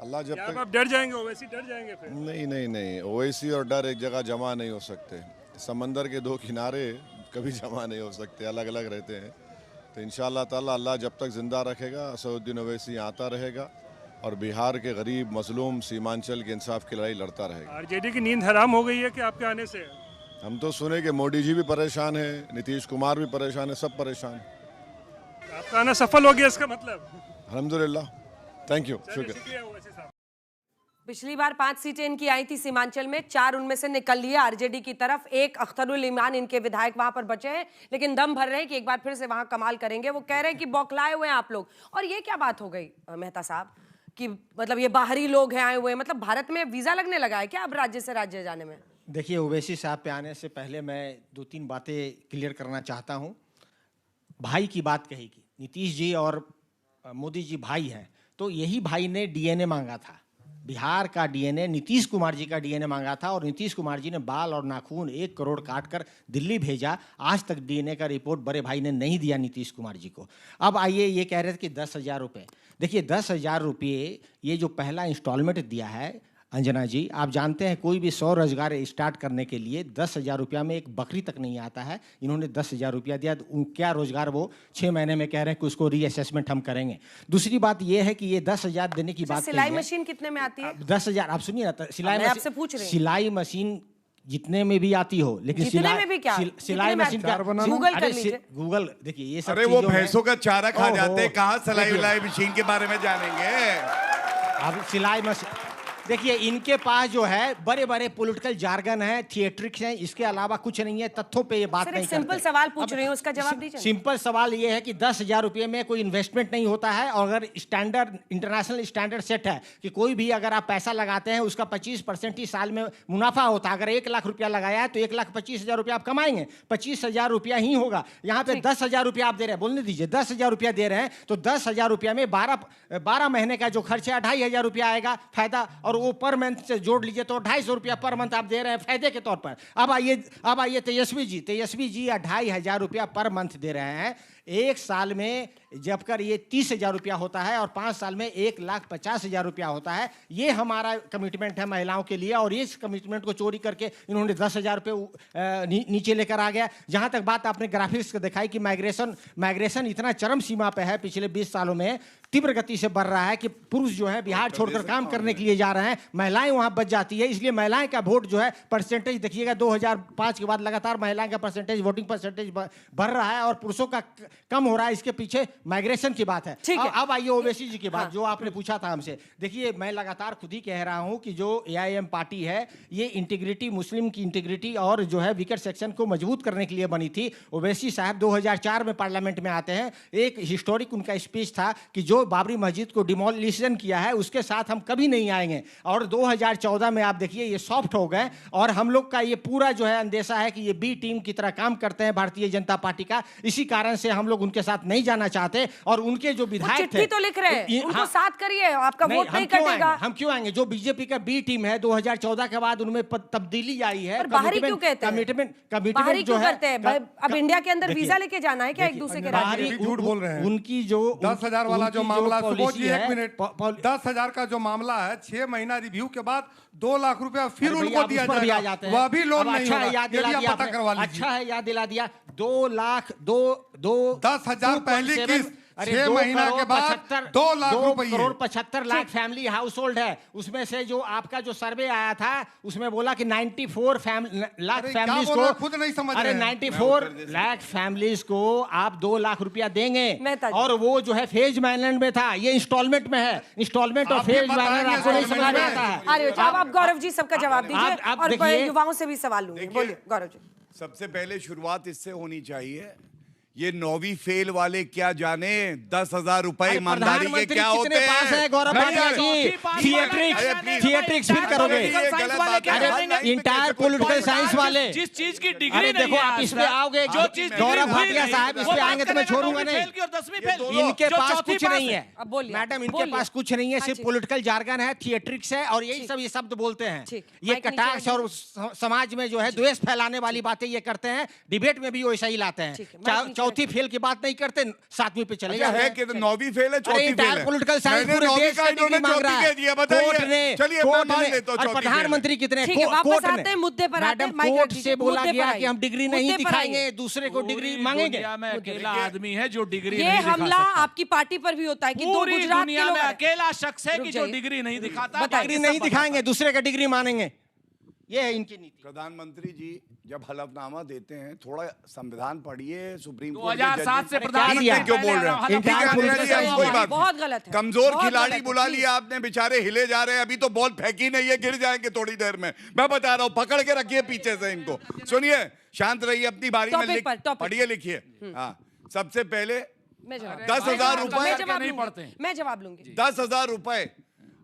Speaker 5: अल्लाह जब तक
Speaker 9: आप डर जाएंगे, ओवैसी डर जाएंगे फिर?
Speaker 5: नहीं, ओवैसी और डर एक जगह जमा नहीं हो सकते। समंदर के दो किनारे कभी जमा नहीं हो सकते, अलग अलग रहते हैं। तो इंशाअल्लाह ताला अल्लाह जब तक ज़िंदा रखेगा असदुद्दीन ओवैसी आता रहेगा और बिहार के गरीब मजलूम सीमांचल के इंसाफ की लड़ाई लड़ता रहेगा।
Speaker 9: आरजेडी की नींद हराम हो गई है कि आपके आने से?
Speaker 5: हम तो सुने कि मोदी जी भी परेशान है, नीतीश कुमार भी परेशान है, सब परेशान है।
Speaker 9: आपका आना सफल हो गया इसका मतलब?
Speaker 5: अल्हम्दुलिल्लाह, थैंक यू, शुक्रिया।
Speaker 6: पिछली बार 5 सीटें इनकी आई थी सीमांचल में, 4 उनमें से निकल लिए आरजेडी की तरफ, एक अख्तरुल ईमान इनके विधायक वहां पर बचे हैं, लेकिन दम भर रहे हैं कि एक बार फिर से वहां कमाल करेंगे। वो कह रहे हैं कि बौखलाए हुए हैं आप लोग। और ये क्या बात हो गई मेहता साहब कि मतलब ये बाहरी लोग हैं आए हुए, मतलब भारत में वीजा लगने लगा है क्या अब राज्य से राज्य जाने में?
Speaker 13: देखिए, ओवैसी साहब पे आने से पहले मैं 2-3 बातें क्लियर करना चाहता हूँ। भाई की बात कही कि नीतीश जी और मोदी जी भाई हैं, तो यही भाई ने डीएनए मांगा था, बिहार का डीएनए, नीतीश कुमार जी का डीएनए मांगा था, और नीतीश कुमार जी ने बाल और नाखून 1 करोड़ काट कर दिल्ली भेजा। आज तक डीएनए का रिपोर्ट बड़े भाई ने नहीं दिया नीतीश कुमार जी को। अब आइए, ये कह रहे थे कि 10,000 रुपये। देखिए, 10,000 रुपये ये जो पहला इंस्टॉलमेंट दिया है अंजना जी, आप जानते हैं कोई भी स्वरोजगार स्टार्ट करने के लिए 10,000 रुपया में एक बकरी तक नहीं आता है। इन्होंने 10,000 रुपया दिया, तो क्या रोजगार वो 6 महीने में कह रहे हैं कि उसको रीअसेसमेंट हम करेंगे। दूसरी बात ये है कि ये 10,000 देने की बात,
Speaker 6: सिलाई मशीन कितने में आती है?
Speaker 13: 10,000, आप सुनिए ना, सिलाई मशीन जितने में भी आती हो, लेकिन
Speaker 6: में भी क्या?
Speaker 13: सिलाई मशीन का गूगल देखिए ये सब।
Speaker 10: अरे वो भैंसों का चारा खा जाते हैं, कहाँ सिलाई मशीन के बारे में जानेंगे।
Speaker 13: अब सिलाई मशीन देखिए, इनके पास जो है बड़े बड़े पॉलिटिकल जार्गन है, थिएट्रिक्स हैं, इसके अलावा कुछ नहीं है। तथ्यों पे ये बात नहीं करते।
Speaker 6: सिंपल सवाल पूछ रही हूँ, उसका जवाब दीजिए।
Speaker 13: सिंपल सवाल ये है कि 10,000 रुपये में कोई इन्वेस्टमेंट नहीं होता है, और अगर स्टैंडर्ड इंटरनेशनल स्टैंडर्ड सेट है कि कोई भी अगर आप पैसा लगाते हैं उसका 25% ही साल में मुनाफा होता है। अगर 1 लाख रुपया लगाया है तो 1,25,000 रुपया आप कमाएंगे, 25,000 रुपया ही होगा। यहाँ पे 10,000 रुपया आप दे रहे हैं, बोलने दीजिए, 10,000 रुपया दे रहे हैं, तो 10,000 रुपया में 12 महीने का जो खर्चा है 2,500 रुपया आएगा फायदा, और वो पर मंथ से जोड़ लीजिए तो 250 रुपया पर मंथ आप दे रहे हैं फायदे के तौर पर। अब आइए तेजस्वी जी 2,500 रुपया पर मंथ दे रहे हैं। 1 साल में जब कर ये 30,000 रुपया होता है, और 5 साल में 1,50,000 रुपया होता है। ये हमारा कमिटमेंट है महिलाओं के लिए, और इस कमिटमेंट को चोरी करके इन्होंने 10,000 रुपये नीचे लेकर आ गया। जहां तक बात आपने ग्राफिक्स दिखाई कि माइग्रेशन इतना चरम सीमा पे है, पिछले 20 सालों में तीव्र गति से बढ़ रहा है कि पुरुष जो है बिहार छोड़कर काम करने के लिए जा रहे हैं, महिलाएं वहां बच जाती है। इसलिए महिलाएं का वोट जो है परसेंटेज देखिएगा, 2005 के बाद लगातार महिलाएं का परसेंटेज, वोटिंग परसेंटेज बढ़ रहा है, और पुरुषों का कम हो रहा है। इसके पीछे माइग्रेशन की बात है। अब आइए ओवैसी जी की बात, जो आपने पूछा था हमसे। देखिए, मैं लगातार खुद ही कह रहा हूं कि जो AIM पार्टी है, ये इंटीग्रिटी, मुस्लिम की इंटीग्रिटी और जो है वीकर सेक्शन को मजबूत करने के लिए बनी थी। ओवैसी साहब 2004 में पार्लियामेंट में आते हैं, एक हिस्टोरिक उनका स्पीच था कि जो बाबरी मस्जिद को डिमोलिशन किया है उसके साथ हम कभी नहीं आएंगे। और 2014 में आप देखिए ये सॉफ्ट हो गए, और हम लोग का ये पूरा जो है अंदेशा है कि ये बी टीम की तरह काम करते हैं भारतीय जनता पार्टी का। इसी कारण से हम लोग उनके साथ नहीं जाना चाहते, और उनके जो विधायक थे,
Speaker 6: चिट्ठी तो लिख रहे हैं, उनको साथ करिए, आपका वोट नहीं कटेगा।
Speaker 13: हम क्यों आएंगे? जो बीजेपी का बी टीम है, 2014 के बाद उनमें तब्दीली आई है।
Speaker 6: बाहरी क्यों कहते हैं?
Speaker 13: कमिटमेंट जो है,
Speaker 6: अब इंडिया के अंदर वीजा लेके जाना है क्या एक दूसरे के राज्य?
Speaker 12: झूठ बोल रहे हैं।
Speaker 13: उनकी जो
Speaker 12: 10,000 वाला जो मामला, सुबोध जी 1 मिनट, 10,000 का जो मामला है, 6 महीना रिव्यू के बाद 2 लाख रुपया फिर उनको दिया जाएगा, वह भी लोन नहीं होगा।
Speaker 13: अच्छा है, याद दिला दिया।
Speaker 12: 10,000 पहली किस्त, 6 महीना के बाद 2 लाख रुपए,
Speaker 13: 2,75,00,000 फैमिली हाउस होल्ड है। उसमें से जो आपका जो सर्वे आया था उसमें बोला कि 94 लाख फैमिलीज को,
Speaker 12: खुद नहीं समझ
Speaker 13: अरे 94 लाख फैमिलीज को आप 2 लाख रुपया देंगे, और वो जो है फेज मैनेजमेंट में था, ये इंस्टॉलमेंट में है। इंस्टॉलमेंट और फेज मैनेजमेंट आपको नहीं समझ में आता है।
Speaker 6: अब आप गौरव जी सबका जवाब दीजिए, और युवाओं से भी सवाल लूंगी। बोलिए गौरव जी।
Speaker 10: सबसे पहले शुरुआत इससे होनी चाहिए, ये 9वीं फेल वाले क्या जाने 10,000 रुपए ईमानदारी के क्या होते हैं।
Speaker 13: गौरव जी थिएट्रिक्स फिर करोगे, इंटायर पॉलिटिकल साइंस वाले,
Speaker 11: जिस चीज की डिग्री
Speaker 13: देखो आप इस पे आओगे, जो चीज गौरव भाटिया साहब इस पे आएंगे तो मैं छोड़ूंगा नहीं। इनके पास कुछ नहीं है मैडम, इनके पास कुछ नहीं है, सिर्फ पॉलिटिकल जार्गन है, थिएट्रिक्स है, और यही सब ये शब्द बोलते हैं। ये कटाक्ष और समाज में जो है द्वेष फैलाने वाली बातें ये करते हैं, डिबेट में भी वैसा ही लाते हैं। चौथी फेल की बात नहीं करते, 7वीं पे चले जाते
Speaker 10: है
Speaker 13: हैं।
Speaker 10: कि 9वीं फेल है, चौथी फेल है।
Speaker 13: पॉलिटिकल साइंस
Speaker 10: मैंने
Speaker 13: पूरे
Speaker 10: 9वीं
Speaker 13: देश
Speaker 10: का
Speaker 13: का
Speaker 10: इन्होंने
Speaker 13: डिग्री मांग रहा
Speaker 10: चौथी
Speaker 13: है।
Speaker 10: कह दिया, बताइए।
Speaker 13: कोर्ट ने
Speaker 10: चलिए मैं मान लेता हूं
Speaker 13: और
Speaker 10: चौथी फेल है।
Speaker 13: प्रधानमंत्री कितने
Speaker 6: ठीक है, वापस
Speaker 13: कोर्ट ने
Speaker 6: आते हैं मुद्दे पर आते हैं।
Speaker 13: मैडम
Speaker 6: माइक
Speaker 13: कोर्ट
Speaker 6: रख
Speaker 13: से बोला
Speaker 6: मुद्दे पर
Speaker 13: गया
Speaker 6: आइए।
Speaker 13: कि हम डिग्री नहीं
Speaker 6: मुद्दे पर आइए।
Speaker 13: दिखाएंगे, दूसरे को डिग्री
Speaker 11: पूरी
Speaker 13: मांगेंगे।
Speaker 11: दुनिया में अकेला आदमी है जो डिग्री
Speaker 6: ये
Speaker 11: नहीं दिखा
Speaker 6: हमला
Speaker 11: सकता।
Speaker 6: आपकी पार्टी पर भी होता है कि दो
Speaker 11: पूरी
Speaker 6: गुजरात के
Speaker 11: दुनिया
Speaker 6: लोग
Speaker 11: में अकेला शख्स है
Speaker 6: रुक
Speaker 11: कि जो
Speaker 6: जाइए।
Speaker 11: डिग्री नहीं दिखाता,
Speaker 6: बताइए।
Speaker 13: डिग्री नहीं दिखाएंगे, दूसरे का डिग्री मानेंगे। ये है इनकी नीति।
Speaker 10: प्रधानमंत्री जी जब हलफनामा देते हैं थोड़ा संविधान पढ़िए, सुप्रीम कोर्ट
Speaker 11: 2007 से
Speaker 10: क्या
Speaker 11: प्रधानमंत्री
Speaker 10: क्यों बोल रहे हैं? ठीक है,
Speaker 13: पहले
Speaker 10: ठीक है, कोई बात
Speaker 6: बहुत
Speaker 10: नहीं।
Speaker 6: गलत है।
Speaker 10: कमजोर
Speaker 6: बहुत
Speaker 10: खिलाड़ी
Speaker 6: गलत है,
Speaker 10: बुला
Speaker 6: प्लीज।
Speaker 10: लिया आपने, बेचारे हिले जा रहे हैं, अभी तो बॉल फेंकी नहीं है, गिर जाएंगे थोड़ी देर में। मैं बता रहा हूँ, पकड़ के रखिए पीछे से इनको। सुनिए, शांत रहिए, अपनी बारी में
Speaker 6: टॉपिक पर, टॉपिक।
Speaker 10: पढ़िए लिखिए। हाँ, सबसे पहले
Speaker 6: मैं जवाब
Speaker 10: 10,000
Speaker 6: मैं
Speaker 10: रुपए
Speaker 6: जवाब
Speaker 11: नहीं
Speaker 6: लूंगी।
Speaker 11: पढ़ते हैं।
Speaker 6: मैं जवाब लूंगी।
Speaker 10: 10,000 रुपए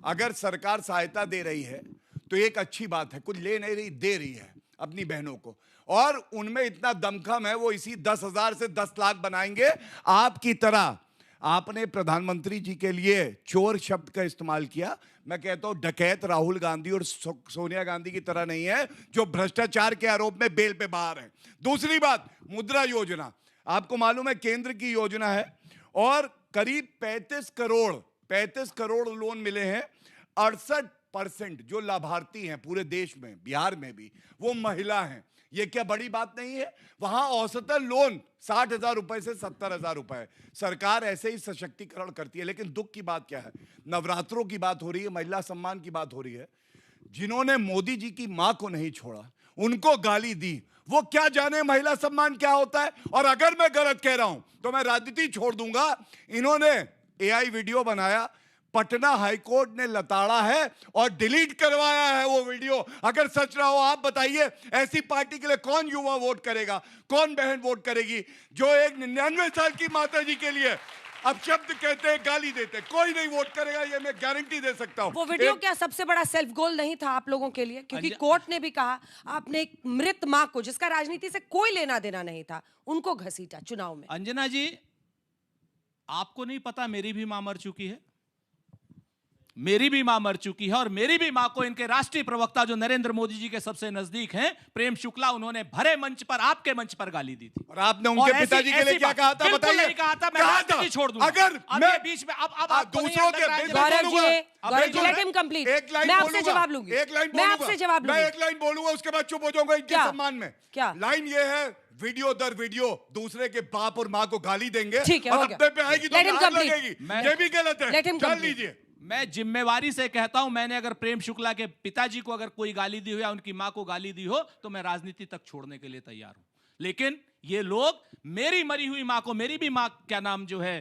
Speaker 10: अगर सरकार सहायता दे रही है तो एक अच्छी बात है, कुछ ले नहीं रही, दे रही है अपनी बहनों को, और उनमें इतना दमखम है वो इसी 10,000 से 10 लाख बनाएंगे आपकी तरह। आपने प्रधानमंत्री जी के लिए चोर शब्द का इस्तेमाल किया, मैं कहता हूं डकैत राहुल गांधी और सोनिया गांधी की तरह नहीं है जो भ्रष्टाचार के आरोप में बेल पे बाहर है। दूसरी बात, मुद्रा योजना, आपको मालूम है केंद्र की योजना है और करीब 35 करोड़ लोन मिले हैं। 68% जो लाभार्थी हैं पूरे देश में, बिहार में भी, वो महिला हैं। ये क्या बड़ी बात नहीं है? वहां औसतन लोन 60,000 रुपए से 70,000 रुपए। सरकार ऐसे ही सशक्तिकरण करती है। लेकिन दुख की बात क्या है, नवरात्रों की बात हो रही है, महिला सम्मान की बात हो रही है। जिन्होंने मोदी जी की मां को नहीं छोड़ा, उनको गाली दी, वो क्या जाने महिला सम्मान क्या होता है। और अगर मैं गलत कह रहा हूं तो मैं राजनीति छोड़ दूंगा। इन्होंने एआई वीडियो बनाया, पटना हाईकोर्ट ने लताड़ा है और डिलीट करवाया है वो वीडियो। अगर सच रहा हो आप बताइए, ऐसी पार्टी के लिए कौन युवा वोट करेगा, कौन बहन वोट करेगी जो एक 99 साल की माता जी के लिए अब शब्द कहते हैं, गाली देते हैं? कोई नहीं वोट करेगा, ये मैं गारंटी दे सकता हूं।
Speaker 6: वो वीडियो क्या सबसे बड़ा सेल्फ गोल नहीं था आप लोगों के लिए? क्योंकि कोर्ट ने भी कहा आपने एक मृत मां को, जिसका राजनीति से कोई लेना देना नहीं था, उनको घसीटा चुनाव में।
Speaker 11: अंजना जी, आपको नहीं पता मेरी भी मां मर चुकी है, मेरी भी मां मर चुकी है, और मेरी भी मां को इनके राष्ट्रीय प्रवक्ता जो नरेंद्र मोदी जी के सबसे नजदीक हैं, प्रेम शुक्ला, उन्होंने भरे मंच पर, आपके मंच पर गाली दी थी।
Speaker 10: और आपने उनके पिताजी के लिए क्या कहा था बताइए?
Speaker 11: नहीं कहा था, मैं राजनीति छोड़ दूंगा।
Speaker 10: अगर
Speaker 11: अब
Speaker 10: मैं
Speaker 11: ये बीच में अब
Speaker 10: दूसरों के
Speaker 6: Gaurav ji, let him complete।
Speaker 10: एक लाइन
Speaker 6: मैं आपसे जवाब लूंगी।
Speaker 10: एक लाइन
Speaker 6: मैं आपसे जवाब
Speaker 10: मैं
Speaker 6: लूंगी।
Speaker 10: एक लाइन बोलूंगा, उसके बाद चुप हो जाऊंगा इनके
Speaker 6: क्या?
Speaker 10: सम्मान में।
Speaker 6: क्या?
Speaker 10: लाइन ये है, वीडियो दर वीडियो दूसरे के बाप और माँ को गाली देंगे,
Speaker 6: ठीक है,
Speaker 10: और
Speaker 6: हो गया।
Speaker 10: अपने पे आएगी तो
Speaker 6: Let him
Speaker 10: आग
Speaker 6: complete।
Speaker 10: लगेगी। ये भी गलत है,
Speaker 6: Let him
Speaker 10: जान
Speaker 6: complete।
Speaker 10: लीजिए।
Speaker 11: मैं जिम्मेवारी से कहता हूं, मैंने अगर प्रेम शुक्ला के पिताजी को अगर कोई गाली दी हो या उनकी मां को गाली दी हो तो मैं राजनीति तक छोड़ने के लिए तैयार हूं। लेकिन ये लोग मेरी मरी हुई मां को, मेरी भी मां क्या नाम जो है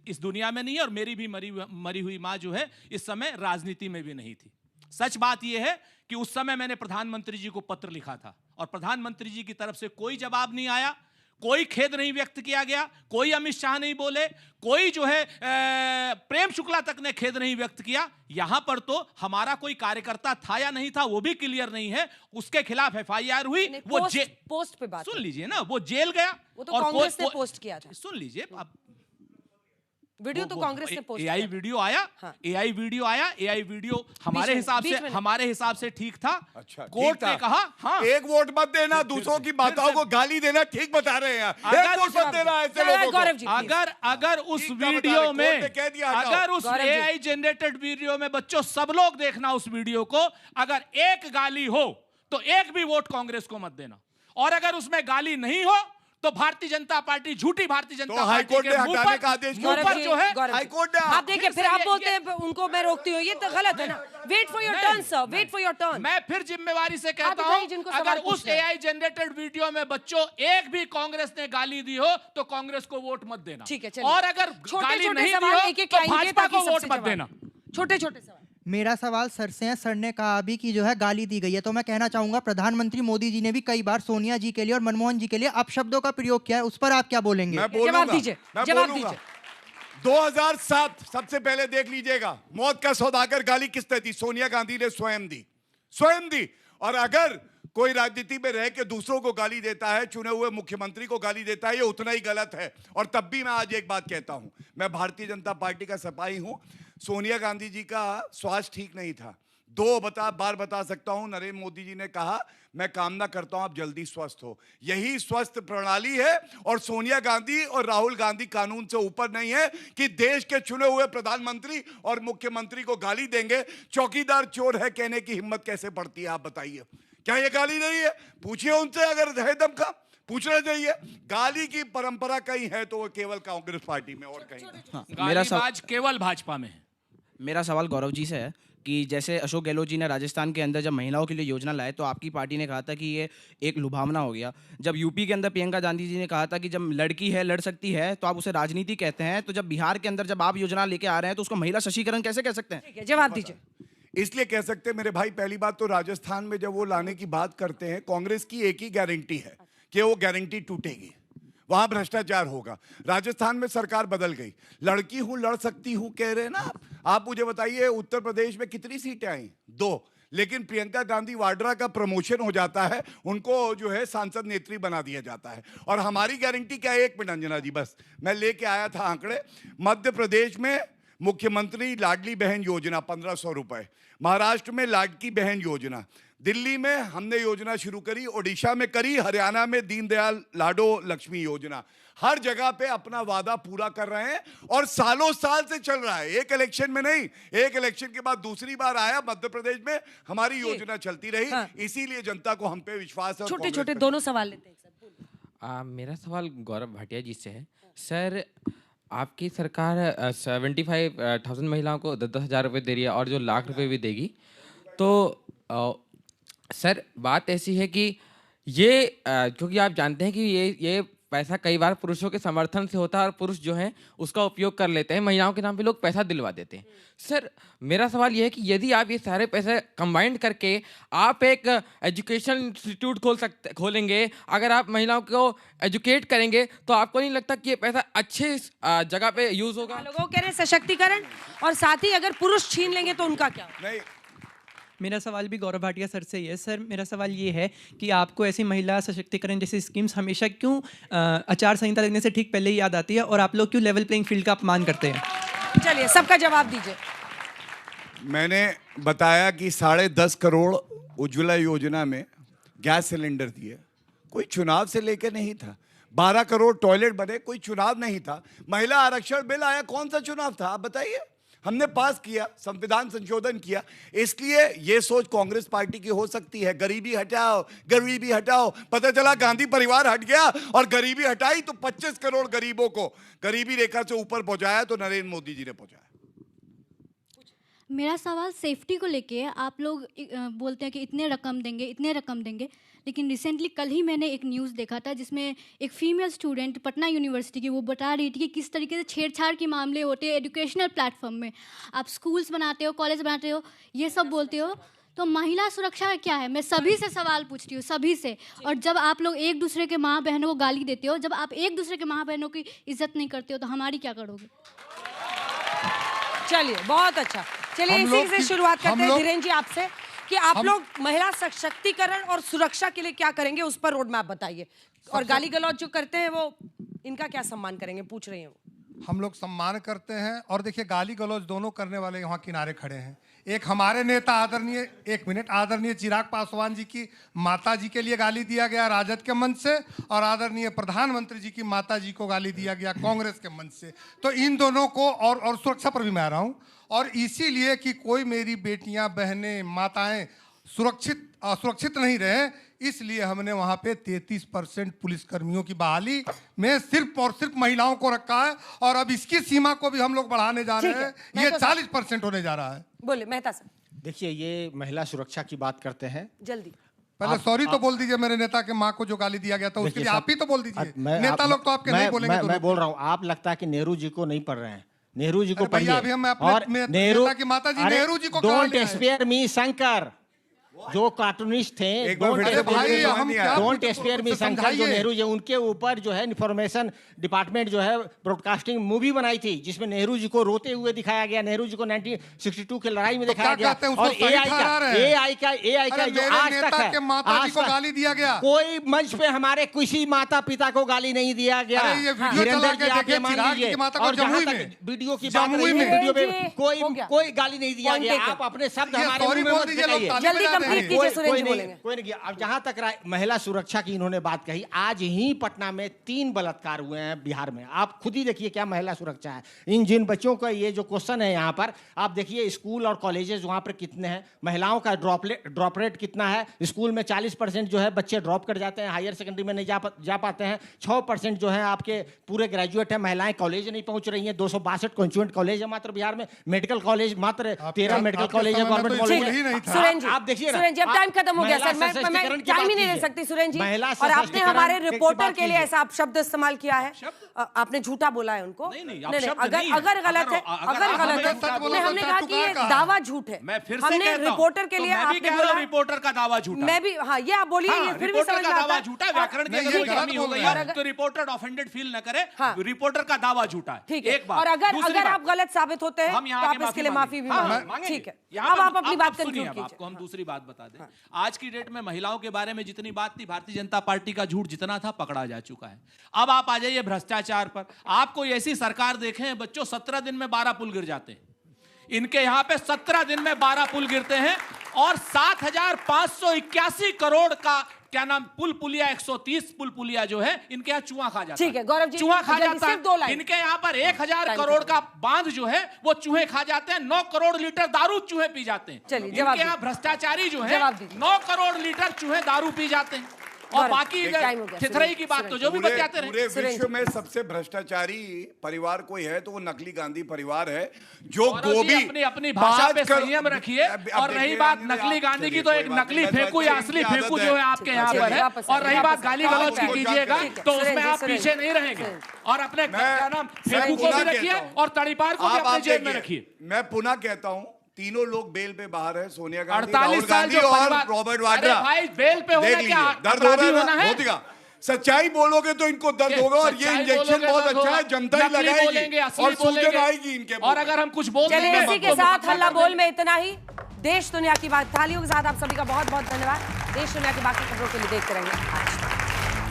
Speaker 11: इस दुनिया में नहीं है, और मेरी भी मरी हुई मां जो है इस समय राजनीति में भी नहीं थी। सच बात यह है कि उस समय मैंने प्रधानमंत्री जी को पत्र लिखा था और प्रधानमंत्री जी की तरफ से कोई जवाब नहीं आया, कोई खेद नहीं व्यक्त किया गया, कोई अमित शाह नहीं बोले, कोई जो है प्रेम शुक्ला तक ने खेद नहीं व्यक्त किया। यहां पर तो हमारा कोई कार्यकर्ता था या नहीं था वो भी क्लियर नहीं है, उसके खिलाफ एफआईआर हुई, वो
Speaker 6: पोस्ट पे बात
Speaker 11: सुन लीजिए ना, वो जेल गया।
Speaker 6: वो तो कांग्रेस ने पोस्ट किया था।
Speaker 11: सुन लीजिए, अब
Speaker 6: वीडियो तो कांग्रेस ने पोस्ट
Speaker 11: एआई वीडियो आया, एआई वीडियो आया, एआई वीडियो हमारे हिसाब से ठीक था।
Speaker 10: अच्छा,
Speaker 11: कोर्ट ने कहा हाँ,
Speaker 10: एक वोट मत देना, दूसरों की माताओं को गाली देना ठीक बता रहे हैं। एक वोट मत देना ऐसे लोगों को।
Speaker 11: अगर उस वीडियो में, अगर उस एआई जनरेटेड वीडियो में, बच्चों सब लोग देखना उस वीडियो को, अगर एक गाली हो तो एक भी वोट कांग्रेस को मत देना, और अगर उसमें गाली नहीं हो तो भारतीय जनता पार्टी, झूठी भारतीय जनता पार्टी के मुंह पर जो है
Speaker 10: हाईकोर्ट ने।
Speaker 6: आप देखिए, फिर आप बोलते हैं उनको मैं रोकती हूँ, ये तो गलत है ना। Wait for your turn sir, wait for your turn.
Speaker 11: मैं फिर जिम्मेवारी से कहता हूं, अगर उस एआई जनरेटेड वीडियो में बच्चों एक भी कांग्रेस ने गाली दी हो तो कांग्रेस को वोट मत देना।
Speaker 6: ठीक है,
Speaker 11: और अगर गाली नहीं दी हो तो भाजपा को वोट मत देना।
Speaker 6: छोटे छोटे सवाल।
Speaker 14: मेरा सवाल सर से है। सर ने कहा अभी कि जो है गाली दी गई है, तो मैं कहना चाहूंगा प्रधानमंत्री मोदी जी ने भी कई बार सोनिया जी के लिए और मनमोहन जी के लिए अपशब्दों का प्रयोग किया है, उस पर आप क्या बोलेंगे?
Speaker 6: जवाब दीजिए, जवाब दीजिए।
Speaker 10: 2007 सबसे पहले देख लीजिएगा, मौत का सौदागर गाली किसने दी? सोनिया गांधी ने स्वयं दी, स्वयं दी। और अगर कोई राजनीति में रह के दूसरों को गाली देता है, चुने हुए मुख्यमंत्री को गाली देता है, ये उतना ही गलत है। और तब भी मैं आज एक बात कहता हूं, मैं भारतीय जनता पार्टी का सिपाही हूं। सोनिया गांधी जी का स्वास्थ्य ठीक नहीं था, बार बता सकता हूं, नरेंद्र मोदी जी ने कहा मैं कामना करता हूं आप जल्दी स्वस्थ हो। यही स्वस्थ प्रणाली है और सोनिया गांधी और राहुल गांधी कानून से ऊपर नहीं है कि देश के चुने हुए प्रधानमंत्री और मुख्यमंत्री को गाली देंगे। चौकीदार चोर है कहने की हिम्मत कैसे पड़ती है, आप बताइए? क्या ये गाली नहीं है? पूछिए उनसे, अगर है दम का पूछना चाहिए। गाली की परंपरा कहीं है तो वो केवल कांग्रेस पार्टी में और कहीं नहीं।
Speaker 15: गालीबाज केवल भाजपा में है। मेरा सवाल गौरव जी से है कि जैसे अशोक गहलोत जी ने राजस्थान के अंदर जब महिलाओं के लिए योजना लाए तो आपकी पार्टी ने कहा था कि ये एक लुभावना हो गया। जब यूपी के अंदर प्रियंका गांधी जी ने कहा था कि जब लड़की है लड़ सकती है तो आप उसे राजनीति कहते हैं, तो जब बिहार के अंदर जब आप योजना लेके आ रहे हैं तो उसको महिला सशक्तिकरण कैसे कह सकते हैं?
Speaker 6: जवाब दीजिए।
Speaker 10: इसलिए कह सकते हैं मेरे भाई, पहली बात तो राजस्थान में जब वो लाने की बात करते हैं, कांग्रेस की एक ही गारंटी है कि वो गारंटी टूटेगी, वहां भ्रष्टाचार होगा। राजस्थान में सरकार बदल गई, लड़की हूं लड़ सकती हूं कह रहे हैं ना आप मुझे बताइए उत्तर प्रदेश में कितनी सीटें आई? 2। लेकिन प्रियंका गांधी वाड्रा का प्रमोशन हो जाता है, उनको जो है सांसद नेत्री बना दिया जाता है। और हमारी गारंटी क्या है? 1 मिनट अंजना जी, बस मैं लेके आया था आंकड़े। मध्य प्रदेश में मुख्यमंत्री लाडली बहन योजना 1500 रुपए, महाराष्ट्र में लाडकी बहन योजना, दिल्ली में हमने योजना शुरू करी, ओडिशा में करी, हरियाणा में दीनदयाल लाडो लक्ष्मी योजना। हर जगह पे अपना वादा पूरा कर रहे हैं और सालों साल से चल रहा है, एक इलेक्शन में नहीं। एक इलेक्शन के बाद दूसरी बार आया मध्य प्रदेश में, हमारी योजना चलती रही। हाँ। इसीलिए जनता को हम पे विश्वास है।
Speaker 6: छोटे छोटे दोनों सवाल लेते हैं।
Speaker 16: मेरा सवाल गौरव भाटिया जी से है। सर, आपकी सरकार 75,000 महिलाओं को 10-10 हज़ार रुपये दे रही है और जो लाख रुपए भी देगी, तो सर बात ऐसी है कि ये क्योंकि आप जानते हैं कि ये पैसा कई बार पुरुषों के समर्थन से होता है और पुरुष जो हैं उसका उपयोग कर लेते हैं, महिलाओं के नाम पे लोग पैसा दिलवा देते हैं। सर मेरा सवाल ये है कि यदि आप ये सारे पैसे कंबाइंड करके आप एक एजुकेशन इंस्टीट्यूट खोलेंगे, अगर आप महिलाओं को एजुकेट करेंगे तो आपको नहीं लगता कि ये पैसा अच्छे जगह पे यूज होगा?
Speaker 6: लोगों कह रहे हैं सशक्तिकरण, और साथ ही अगर पुरुष छीन लेंगे तो उनका क्या?
Speaker 10: नहीं,
Speaker 17: मेरा सवाल भी गौरव भाटिया सर से ही है। सर मेरा सवाल ये है कि आपको ऐसी महिला सशक्तिकरण जैसी स्कीम्स हमेशा क्यों आचार संहिता लगने से ठीक पहले ही याद आती है, और आप लोग क्यों लेवल प्लेइंग फील्ड का अपमान करते हैं?
Speaker 6: चलिए सबका जवाब दीजिए।
Speaker 10: मैंने बताया कि 10.5 करोड़ उज्ज्वला योजना में गैस सिलेंडर दिए, कोई चुनाव से लेकर नहीं था। 12 करोड़ टॉयलेट बने, कोई चुनाव नहीं था। महिला आरक्षण बिल आया, कौन सा चुनाव था आप बताइए? हमने पास किया, संविधान संशोधन किया। इसलिए ये सोच कांग्रेस पार्टी की हो सकती है, गरीबी हटाओ गरीबी हटाओ। पता चला गांधी परिवार हट गया और गरीबी हटाई तो 25 करोड़ गरीबों को गरीबी रेखा से ऊपर पहुंचाया तो नरेंद्र मोदी जी ने पहुंचाया।
Speaker 18: मेरा सवाल सेफ्टी को लेके है। आप लोग बोलते हैं कि इतने रकम देंगे, लेकिन रिसेंटली कल ही मैंने एक न्यूज़ देखा था जिसमें एक फीमेल स्टूडेंट पटना यूनिवर्सिटी की वो बता रही थी कि किस तरीके से छेड़छाड़ के मामले होते हैं एजुकेशनल प्लेटफॉर्म में। आप स्कूल्स बनाते हो, कॉलेज बनाते हो, ये सब बोलते हो, तो महिला सुरक्षा क्या है? मैं सभी से सवाल पूछती हूँ, सभी से। और जब आप लोग एक दूसरे के माँ बहनों को गाली देते हो, जब आप एक दूसरे के माँ बहनों की इज्जत नहीं करते हो, तो हमारी क्या करोगे?
Speaker 6: चलिए बहुत अच्छा, चलिए इसी से शुरुआत करते हैं धीरेन्द्र जी आपसे कि आप लोग महिला सशक्तिकरण और सुरक्षा के लिए क्या करेंगे, उस पर रोड मैप बताइए। और गाली गलौज जो करते हैं वो इनका क्या सम्मान करेंगे, पूछ रही हैं वो।
Speaker 12: हम लोग सम्मान करते हैं, और देखिए गाली गलौज दोनों करने वाले यहाँ किनारे खड़े हैं। एक हमारे नेता आदरणीय चिराग पासवान जी की माता जी के लिए गाली दिया गया राजद के मंच से, और आदरणीय प्रधानमंत्री जी की माता जी को गाली दिया गया कांग्रेस के मंच से। तो इन दोनों को, और सुरक्षा पर भी मैं आ रहा हूँ, और इसीलिए कि कोई मेरी बेटियां बहनें माताएं सुरक्षित नहीं रहे, इसलिए हमने वहां पे 33% पुलिसकर्मियों की बहाली में सिर्फ और सिर्फ महिलाओं को रखा है, और अब इसकी सीमा को भी हम लोग बढ़ाने जा रहे हैं। ये 40% होने जा रहा है।
Speaker 6: बोले मेहता सर।
Speaker 13: देखिए, ये महिला सुरक्षा की बात करते हैं,
Speaker 6: जल्दी
Speaker 12: पहले सॉरी तो बोल दीजिए मेरे नेता के माँ को जो गाली दिया गया था, उसके लिए आप ही तो बोल दीजिए। नेता लोग तो आपके नहीं बोलेंगे।
Speaker 13: मैं बोल रहा हूँ, आप लगता है कि नेहरू जी को नहीं पढ़ रहे हैं। नेहरू जी को पढ़िए।
Speaker 12: और नेहरू की माता जी नेहरू जी को
Speaker 13: डोंट स्पेयर मी शंकर, जो कार्टूनिस्ट थे
Speaker 10: एक बार फिर से बोलिए,
Speaker 12: हम क्या
Speaker 13: डोंट स्पेयर मी शंकर, जो
Speaker 12: समझाइए।
Speaker 13: नेहरू जी उनके ऊपर जो है इंफॉर्मेशन डिपार्टमेंट जो है ब्रॉडकास्टिंग मूवी बनाई थी, जिसमें नेहरू जी को रोते हुए दिखाया गया, नेहरू जी को 1962 की लड़ाई में दिखाया गया। और एआई का जो आज तक है,
Speaker 12: माता जी को गाली दिया गया,
Speaker 13: कोई मंच पे हमारे किसी माता पिता को गाली नहीं दिया गया। धीरेन्द्र जी आप ये मान लीजिए, और जहां तक वीडियो की बात रही है, वीडियो में कोई गाली नहीं दिया गया। आप अपने शब्द हमारे मुंह में मत फेंकिए।
Speaker 6: जल्दी कंप्लीट कीजिए, सुरेंद्र जी बोलेंगे।
Speaker 13: कोई नहीं। अब जहां तक महिला सुरक्षा की इन्होंने बात कही, आज ही पटना में 3 बलात्कार हुए हैं बिहार में। आप खुद ही देखिए क्या महिला सुरक्षा है। इन जिन बच्चों का ये जो क्वेश्चन है यहाँ पर, आप देखिए स्कूल और कॉलेजेस वहाँ पर कितने हैं, महिलाओं का ड्रॉप रेट कितना है। स्कूल में 40% जो है बच्चे ड्रॉप कर जाते हैं, हायर सेकेंडरी में नहीं जा पाते हैं। 6% जो है आपके पूरे ग्रेजुएट है, महिलाएं कॉलेज नहीं पहुंच रही हैं। 262 कॉन्वेंट कॉलेज है मात्र बिहार में, मेडिकल कॉलेज मात्र 13 मेडिकल कॉलेज है, गवर्नमेंट कॉलेज है।
Speaker 6: सुरेंद्र
Speaker 13: आप देखिए,
Speaker 6: सुरेंद्र जी अब टाइम खत्म हो गया सर, मैं टाइम ही नहीं ले सकती सुरेंद्र जी। और आपने हमारे रिपोर्टर के लिए ऐसा शब्द इस्तेमाल किया है, आपने झूठा बोला है उनको। नहीं, अगर गलत है, हमने कहा कि ये दावा झूठ है।
Speaker 11: मैं फिर से
Speaker 6: हमने रिपोर्टर के लिए आपने बोला
Speaker 11: रिपोर्टर का दावा झूठा।
Speaker 6: मैं भी, हाँ ये आप बोलिए, फिर भी समझ में आता है।
Speaker 11: झूठा व्याकरण की अगर कोई कमी हो गई है तो रिपोर्टर ऑफेंडेड फील न करे। रिपोर्टर का दावा झूठा है,
Speaker 6: ठीक है।
Speaker 11: एक बात।
Speaker 6: और अगर आप गलत साबित होते हैं
Speaker 11: हम
Speaker 6: तो आप इसके लिए माफी भी मांगेंगे, ठीक है।
Speaker 11: अब
Speaker 6: आप अपनी बात कंक्लूड कीजिए।
Speaker 11: आपको हम दूसरी बात बता दें, आज की डेट में महिलाओं के बारे में जितनी बात थी, भारतीय जनता पार्टी का झूठ जितना था पकड़ा जा चुका है। अब आप आ जाइए भ्रष्टाचार पर। आप कोई ऐसी सरकार देखें बच्चों, 17 दिन में 12 पुल गिर जाते हैं। इनके यहां पे 17 दिन में 12 पुल गिरते हैं और 7,581 करोड़ का क्या नाम पुलिया 130 पुलिया जो है इनके यहाँ चूहा खा जाता है।
Speaker 6: ठीक है गौरव जी,
Speaker 11: चूहा खा जाता
Speaker 6: सिर्फ 2
Speaker 11: है।
Speaker 6: लाइन।
Speaker 11: इनके यहाँ पर 1000 करोड़ का बांध जो है वो चूहे खा जाते हैं। 9 करोड़ लीटर दारू चूहे पी जाते हैं।
Speaker 6: चलिए,
Speaker 11: इनके यहाँ भ्रष्टाचारी जो है
Speaker 6: जवाब दीजिए।
Speaker 11: 9 करोड़ लीटर चूहे दारू पी जाते हैं। और बाकी थिथरई की बात तो जो भी बचाते रहे।
Speaker 10: पूरे विश्व में सबसे भ्रष्टाचारी परिवार कोई है तो वो नकली गांधी परिवार है, जो गोभी
Speaker 11: अपनी भाषा पे संयम रखिए। और रही बात नकली गांधी की, तो एक नकली फेंकू या असली फेंकू जो है आपके यहाँ पर है। और रही बात गाली गलौज की कीजिएगा तो उसमें आप पीछे नहीं रहेंगे। और अपने क्या नाम फेंकू को भी रखिए और तड़ीपार को भी अपने जेब में रखिए।
Speaker 10: मैं पुनः कहता हूँ, तीनों लोग बेल पे बाहर है, सोनिया गांधी,
Speaker 11: 48
Speaker 10: राहुल गांधी और रॉबर्ट वाड्रा।
Speaker 11: भाई बेल पे होना क्या
Speaker 10: दर्द होना है? सच्चाई बोलोगे तो इनको दर्द होगा। और ये इंजेक्शन बहुत अच्छा है, जनता ही लगाएगी और सूजन आएगी इनके।
Speaker 11: और अगर हम कुछ बोल
Speaker 6: चलिए, इसी के साथ हल्ला बोल में इतना ही। देश दुनिया की बात, तालियों के साथ आप सभी का बहुत बहुत धन्यवाद। देश दुनिया की बाकी खबरों के लिए देखते रहेंगे आज।